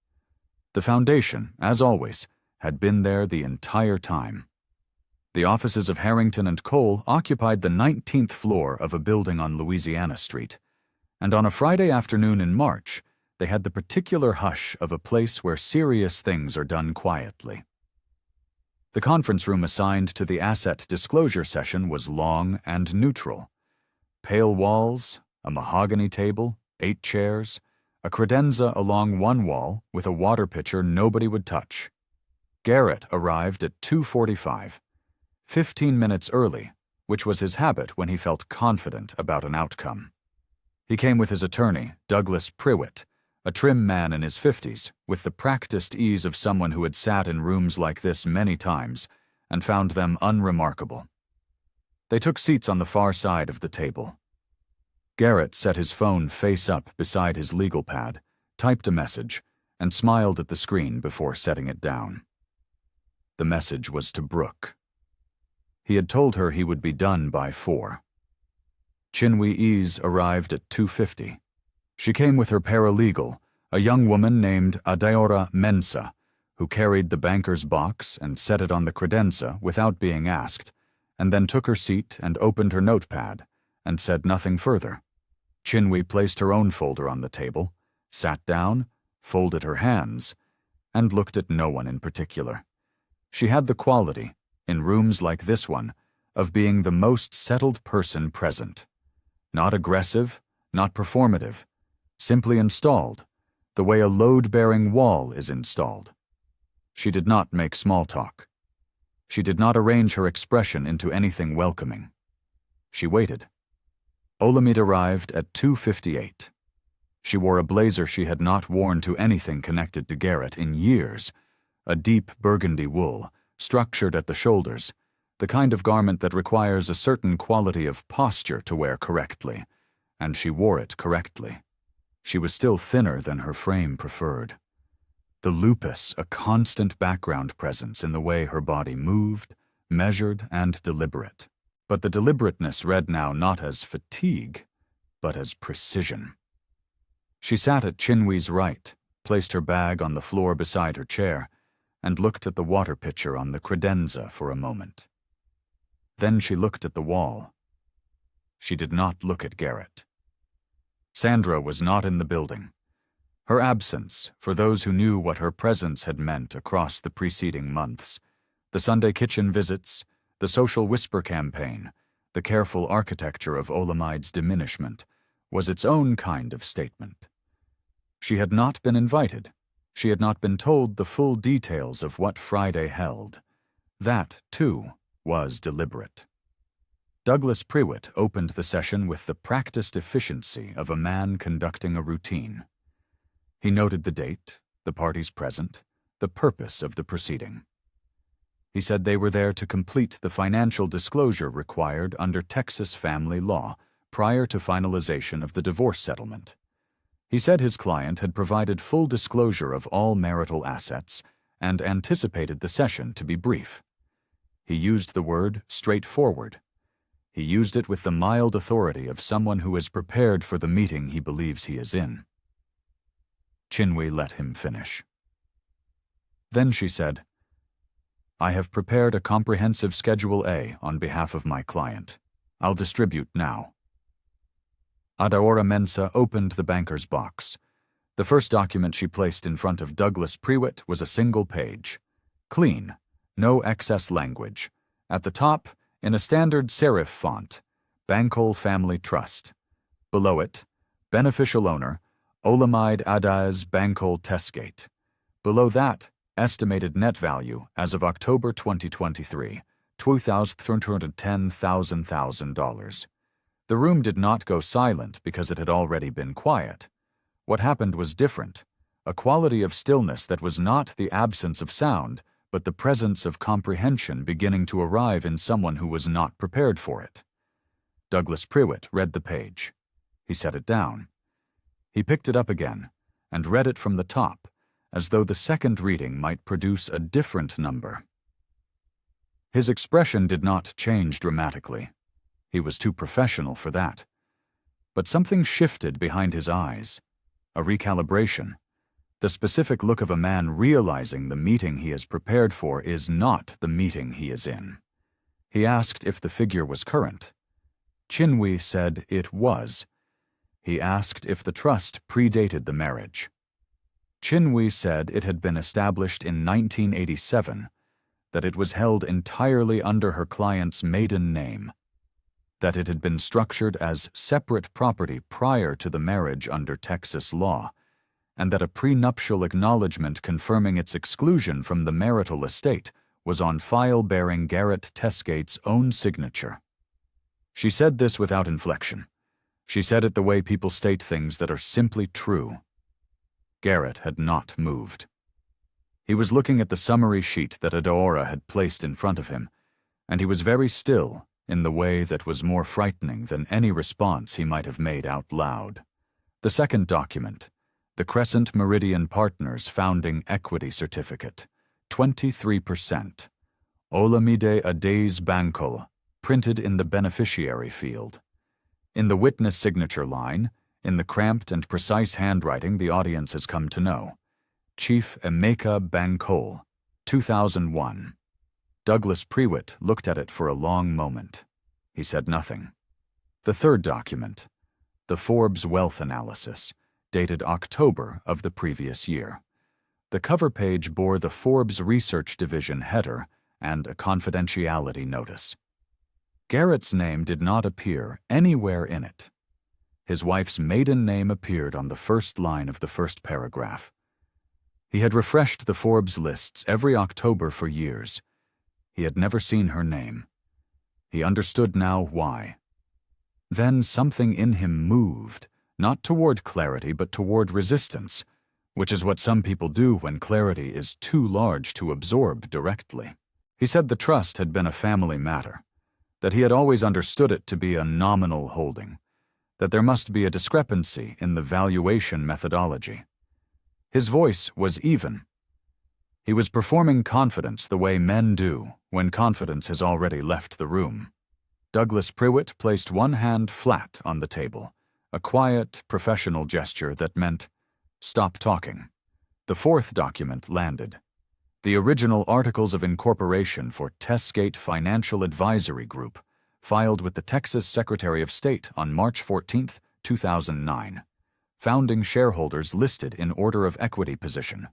The foundation, as always, had been there the entire time. The offices of Harrington and Cole occupied the 19th floor of a building on Louisiana Street, and on a Friday afternoon in March, they had the particular hush of a place where serious things are done quietly. The conference room assigned to the asset disclosure session was long and neutral. Pale walls, a mahogany table, 8 chairs, a credenza along one wall with a water pitcher nobody would touch. Garrett arrived at 2:45, 15 minutes early, which was his habit when he felt confident about an outcome. He came with his attorney, Douglas Priwitt, a trim man in his 50s, with the practiced ease of someone who had sat in rooms like this many times and found them unremarkable. They took seats on the far side of the table. Garrett set his phone face up beside his legal pad, typed a message, and smiled at the screen before setting it down. The message was to Brooke. He had told her he would be done by 4. Chinwee Ease arrived at 2:50. She came with her paralegal, a young woman named Adaora Mensah, who carried the banker's box and set it on the credenza without being asked, and then took her seat and opened her notepad, and said nothing further. Chinwee placed her own folder on the table, sat down, folded her hands, and looked at no one in particular. She had the quality, in rooms like this one, of being the most settled person present. Not aggressive, not performative, simply installed, the way a load-bearing wall is installed. She did not make small talk. She did not arrange her expression into anything welcoming. She waited. Olamide arrived at 2:58. She wore a blazer she had not worn to anything connected to Garrett in years, a deep burgundy wool, structured at the shoulders, the kind of garment that requires a certain quality of posture to wear correctly, and she wore it correctly. She was still thinner than her frame preferred. The lupus, a constant background presence in the way her body moved, measured, and deliberate. But the deliberateness read now not as fatigue, but as precision. She sat at Chinwee's right, placed her bag on the floor beside her chair, and looked at the water pitcher on the credenza for a moment. Then she looked at the wall. She did not look at Garrett. Sandra was not in the building. Her absence, for those who knew what her presence had meant across the preceding months, the Sunday kitchen visits, the social whisper campaign, the careful architecture of Olamide's diminishment, was its own kind of statement. She had not been invited. She had not been told the full details of what Friday held. That, too, was deliberate. Douglas Prewitt opened the session with the practiced efficiency of a man conducting a routine. He noted the date, the parties present, the purpose of the proceeding. He said they were there to complete the financial disclosure required under Texas family law prior to finalization of the divorce settlement. He said his client had provided full disclosure of all marital assets and anticipated the session to be brief. He used the word straightforward. He used it with the mild authority of someone who is prepared for the meeting he believes he is in. Chinwee let him finish. Then she said, "I have prepared a comprehensive Schedule A on behalf of my client. I'll distribute now." Adaora Mensah opened the banker's box. The first document she placed in front of Douglas Prewitt was a single page. Clean, no excess language. At the top, in a standard serif font, Bankole Family Trust. Below it, beneficial owner, Olamide Adaz Bankole Tesgate. Below that, estimated net value as of October 2023, $2,310,000. The room did not go silent because it had already been quiet. What happened was different, a quality of stillness that was not the absence of sound, but the presence of comprehension beginning to arrive in someone who was not prepared for it. Douglas Prewitt read the page. He set it down. He picked it up again and read it from the top, as though the second reading might produce a different number. His expression did not change dramatically. He was too professional for that. But something shifted behind his eyes, a recalibration. The specific look of a man realizing the meeting he is prepared for is not the meeting he is in. He asked if the figure was current. Chinwee said it was. He asked if the trust predated the marriage. Chinwee said it had been established in 1987, that it was held entirely under her client's maiden name, that it had been structured as separate property prior to the marriage under Texas law, and that a prenuptial acknowledgement confirming its exclusion from the marital estate was on file bearing Garrett Tesgate's own signature. She said this without inflection. She said it the way people state things that are simply true. Garrett had not moved. He was looking at the summary sheet that Adaora had placed in front of him, and he was very still in the way that was more frightening than any response he might have made out loud. The second document, the Crescent Meridian Partners Founding Equity Certificate, 23%. Olamide Adaz Bankole, printed in the beneficiary field. In the witness signature line, in the cramped and precise handwriting the audience has come to know, Chief Emeka Bankole, 2001. Douglas Prewitt looked at it for a long moment. He said nothing. The third document, the Forbes Wealth Analysis, dated October of the previous year. The cover page bore the Forbes Research Division header and a confidentiality notice. Garrett's name did not appear anywhere in it. His wife's maiden name appeared on the first line of the first paragraph. He had refreshed the Forbes lists every October for years. He had never seen her name. He understood now why. Then something in him moved, not toward clarity but toward resistance, which is what some people do when clarity is too large to absorb directly. He said the trust had been a family matter, that he had always understood it to be a nominal holding, that there must be a discrepancy in the valuation methodology. His voice was even. He was performing confidence the way men do when confidence has already left the room. Douglas Prewitt placed one hand flat on the table, a quiet, professional gesture that meant, "Stop talking." The fourth document landed. The original Articles of Incorporation for Tessgate Financial Advisory Group, filed with the Texas Secretary of State on March 14, 2009. Founding shareholders listed in order of equity position.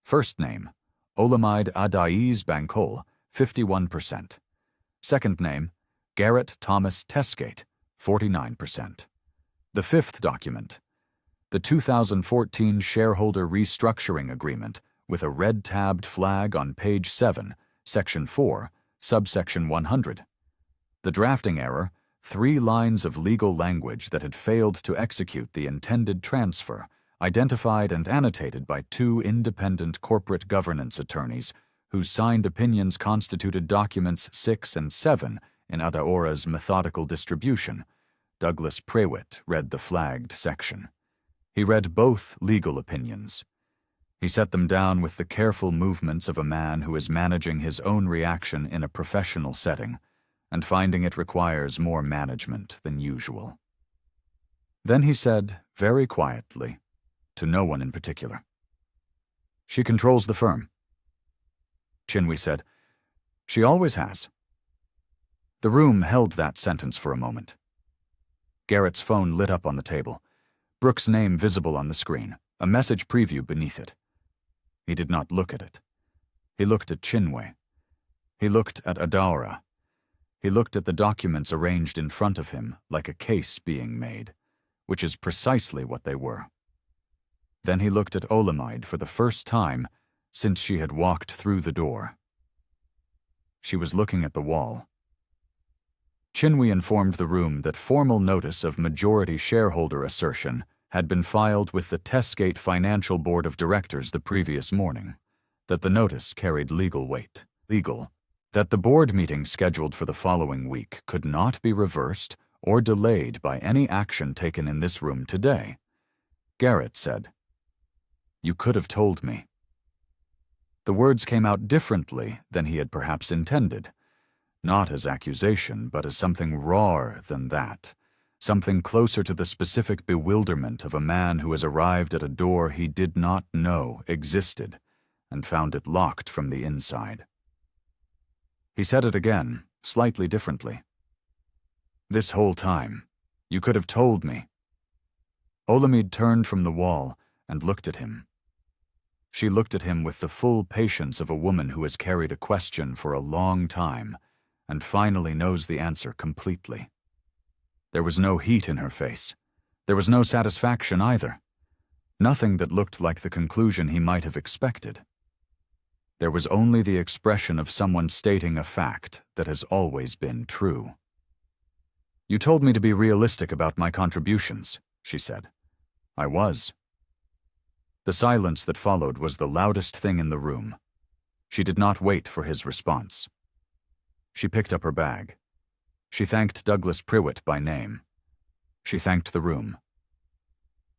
First name, Olamide Adaiz Bankole, 51%. Second name, Garrett Thomas Tessgate, 49%. The fifth document, the 2014 Shareholder Restructuring Agreement with a red-tabbed flag on page 7, section 4, subsection 100. The drafting error, 3 lines of legal language that had failed to execute the intended transfer, identified and annotated by 2 independent corporate governance attorneys whose signed opinions constituted documents 6 and 7 in Adaora's methodical distribution. Douglas Prewitt read the flagged section. He read both legal opinions. He set them down with the careful movements of a man who is managing his own reaction in a professional setting and finding it requires more management than usual. Then he said, very quietly, to no one in particular, "She controls the firm." Chinwe said, "She always has." The room held that sentence for a moment. Garrett's phone lit up on the table, Brooks' name visible on the screen, a message preview beneath it. He did not look at it. He looked at Chinwe. He looked at Adaora. He looked at the documents arranged in front of him like a case being made, which is precisely what they were. Then he looked at Olamide for the first time since she had walked through the door. She was looking at the wall. Chinwe informed the room that formal notice of majority shareholder assertion had been filed with the Tessgate Financial Board of Directors the previous morning, that the notice carried legal weight. That the board meeting scheduled for the following week could not be reversed or delayed by any action taken in this room today. Garrett said, "You could have told me." The words came out differently than he had perhaps intended, not as accusation, but as something rawer than that, something closer to the specific bewilderment of a man who has arrived at a door he did not know existed and found it locked from the inside. He said it again, slightly differently. "This whole time, you could have told me." Olamide turned from the wall and looked at him. She looked at him with the full patience of a woman who has carried a question for a long time and finally knows the answer completely. There was no heat in her face. There was no satisfaction either. Nothing that looked like the conclusion he might have expected. There was only the expression of someone stating a fact that has always been true. "You told me to be realistic about my contributions," she said. "I was." The silence that followed was the loudest thing in the room. She did not wait for his response. She picked up her bag. She thanked Douglas Prewitt by name. She thanked the room.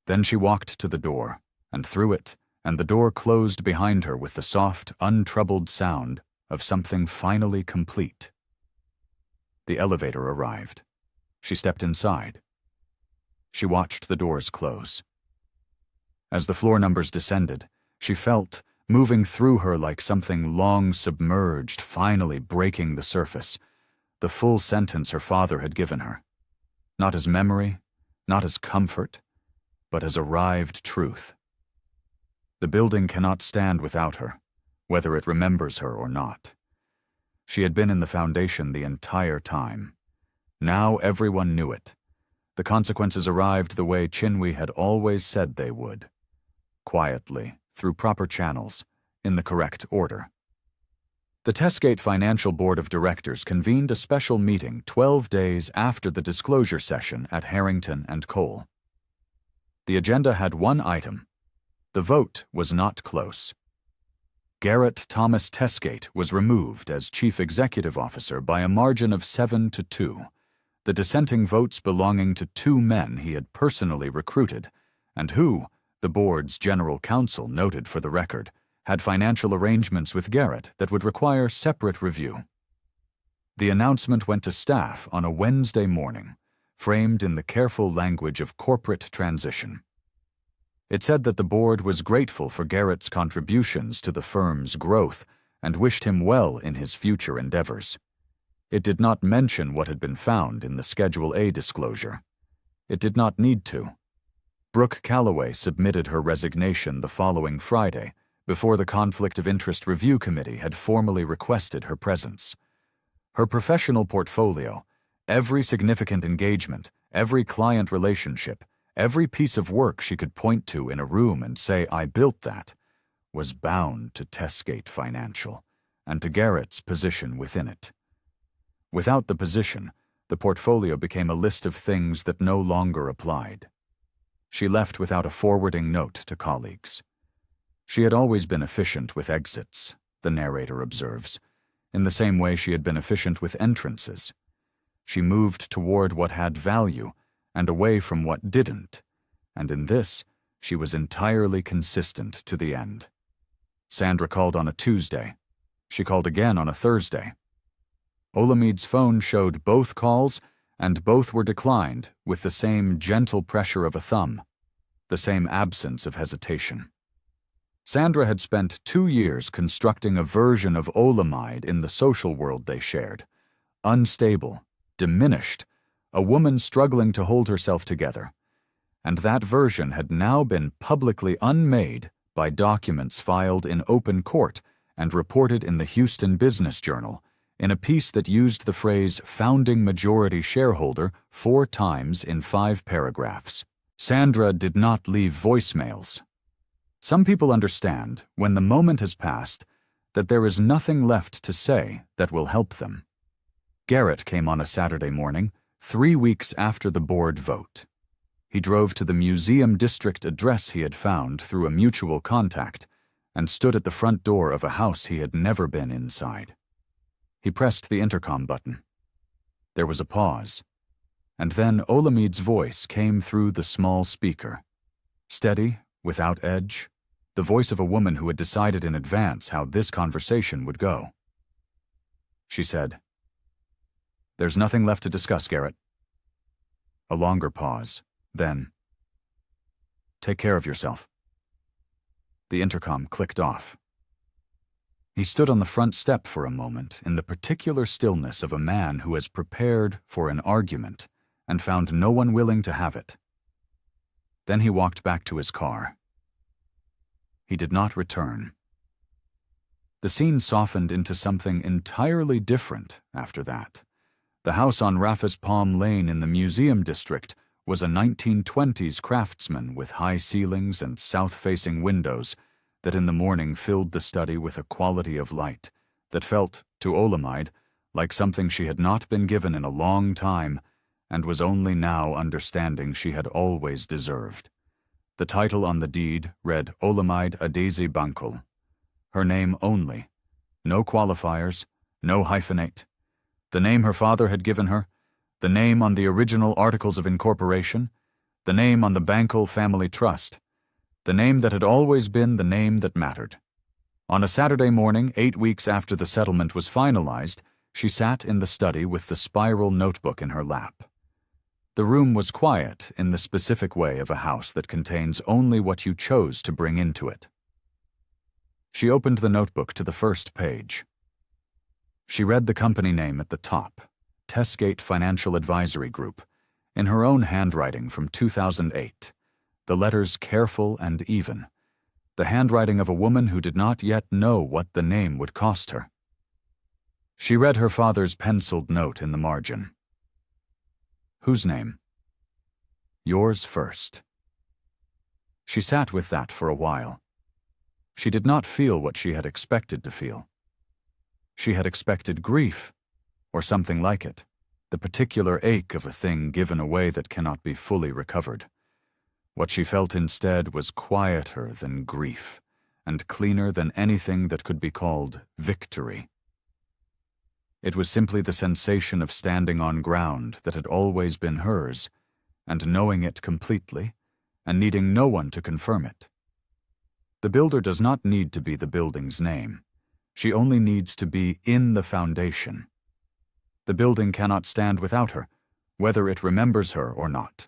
Then she walked to the door, and through it, and the door closed behind her with the soft, untroubled sound of something finally complete. The elevator arrived. She stepped inside. She watched the doors close. As the floor numbers descended, she felt, moving through her like something long submerged, finally breaking the surface, the full sentence her father had given her, not as memory, not as comfort, but as arrived truth. The building cannot stand without her, whether it remembers her or not. She had been in the foundation the entire time. Now everyone knew it. The consequences arrived the way Chinwe had always said they would. Quietly, through proper channels, in the correct order. The Tessgate Financial Board of Directors convened a special meeting 12 days after the disclosure session at Harrington and Cole. The agenda had one item. The vote was not close. Garrett Thomas Tesgate was removed as chief executive officer by a margin of 7-2, the dissenting votes belonging to two men he had personally recruited, and who, the board's general counsel noted for the record, had financial arrangements with Garrett that would require separate review. The announcement went to staff on a Wednesday morning, framed in the careful language of corporate transition. It said that the board was grateful for Garrett's contributions to the firm's growth and wished him well in his future endeavors. It did not mention what had been found in the Schedule A disclosure. It did not need to. Brooke Calloway submitted her resignation the following Friday, before the Conflict of Interest Review Committee had formally requested her presence. Her professional portfolio, every significant engagement, every client relationship, every piece of work she could point to in a room and say, "I built that," was bound to Tesgate Financial and to Garrett's position within it. Without the position, the portfolio became a list of things that no longer applied. She left without a forwarding note to colleagues. She had always been efficient with exits, the narrator observes, in the same way she had been efficient with entrances. She moved toward what had value and away from what didn't, and in this, she was entirely consistent to the end. Sandra called on a Tuesday. She called again on a Thursday. Olamide's phone showed both calls, and both were declined with the same gentle pressure of a thumb, the same absence of hesitation. Sandra had spent 2 years constructing a version of Olamide in the social world they shared. Unstable, diminished, a woman struggling to hold herself together. And that version had now been publicly unmade by documents filed in open court and reported in the Houston Business Journal in a piece that used the phrase "founding majority shareholder" 4 times in 5 paragraphs. Sandra did not leave voicemails. Some people understand, when the moment has passed, that there is nothing left to say that will help them. Garrett came on a Saturday morning, 3 weeks after the board vote. He drove to the museum district address he had found through a mutual contact and stood at the front door of a house he had never been inside. He pressed the intercom button. There was a pause, and then Olamide's voice came through the small speaker. Steady, without edge, the voice of a woman who had decided in advance how this conversation would go. She said, "There's nothing left to discuss, Garrett." A longer pause, then, "Take care of yourself." The intercom clicked off. He stood on the front step for a moment in the particular stillness of a man who has prepared for an argument and found no one willing to have it. Then he walked back to his car. He did not return. The scene softened into something entirely different after that. The house on Raffles Palm Lane in the museum district was a 1920s craftsman with high ceilings and south-facing windows that in the morning filled the study with a quality of light that felt, to Olamide, like something she had not been given in a long time and was only now understanding she had always deserved. The title on the deed read Olamide Adesi Bankul. Her name only. No qualifiers, no hyphenate. The name her father had given her, the name on the original Articles of Incorporation, the name on the Bankul Family Trust, the name that had always been the name that mattered. On a Saturday morning, 8 weeks after the settlement was finalized, she sat in the study with the spiral notebook in her lap. The room was quiet in the specific way of a house that contains only what you chose to bring into it. She opened the notebook to the first page. She read the company name at the top, Tesgate Financial Advisory Group, in her own handwriting from 2008, the letters careful and even, the handwriting of a woman who did not yet know what the name would cost her. She read her father's penciled note in the margin. Whose name? Yours first. She sat with that for a while. She did not feel what she had expected to feel. She had expected grief, or something like it, the particular ache of a thing given away that cannot be fully recovered. What she felt instead was quieter than grief, and cleaner than anything that could be called victory. It was simply the sensation of standing on ground that had always been hers, and knowing it completely, and needing no one to confirm it. The builder does not need to be the building's name. She only needs to be in the foundation. The building cannot stand without her, whether it remembers her or not.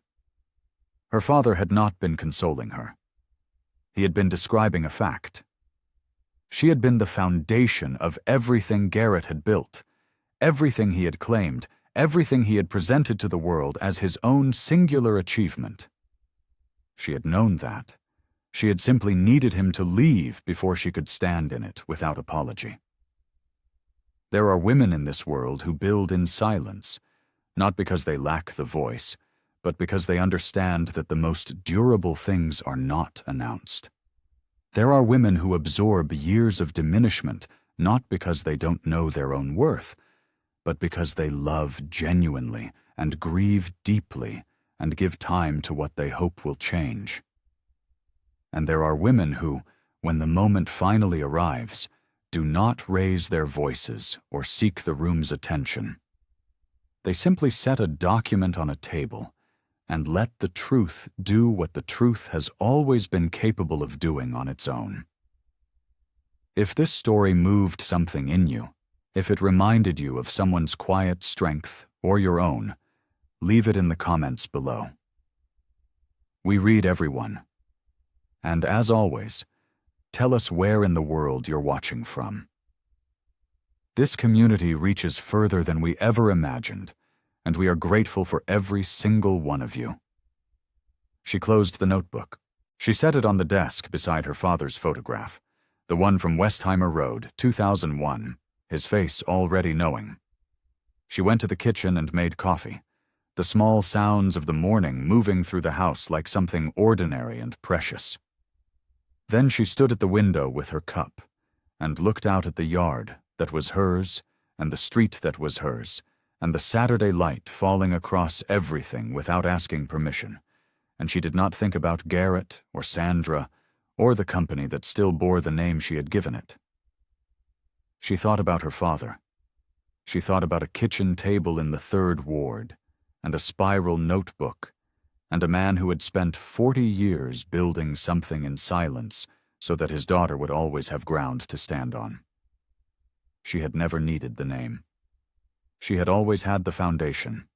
Her father had not been consoling her. He had been describing a fact. She had been the foundation of everything Garrett had built, everything he had claimed, everything he had presented to the world as his own singular achievement. She had known that. She had simply needed him to leave before she could stand in it without apology. There are women in this world who build in silence, not because they lack the voice, but because they understand that the most durable things are not announced. There are women who absorb years of diminishment not because they don't know their own worth, but because they love genuinely and grieve deeply and give time to what they hope will change. And there are women who, when the moment finally arrives, do not raise their voices or seek the room's attention. They simply set a document on a table and let the truth do what the truth has always been capable of doing on its own. If this story moved something in you, if it reminded you of someone's quiet strength or your own, leave it in the comments below. We read everyone. And as always, tell us where in the world you're watching from. This community reaches further than we ever imagined, and we are grateful for every single one of you. She closed the notebook. She set it on the desk beside her father's photograph, the one from Westheimer Road, 2001, his face already knowing. She went to the kitchen and made coffee, the small sounds of the morning moving through the house like something ordinary and precious. Then she stood at the window with her cup and looked out at the yard that was hers and the street that was hers and the Saturday light falling across everything without asking permission, and she did not think about Garrett or Sandra or the company that still bore the name she had given it. She thought about her father. She thought about a kitchen table in the 3rd Ward and a spiral notebook and a man who had spent 40 years building something in silence so that his daughter would always have ground to stand on. She had never needed the name. She had always had the foundation,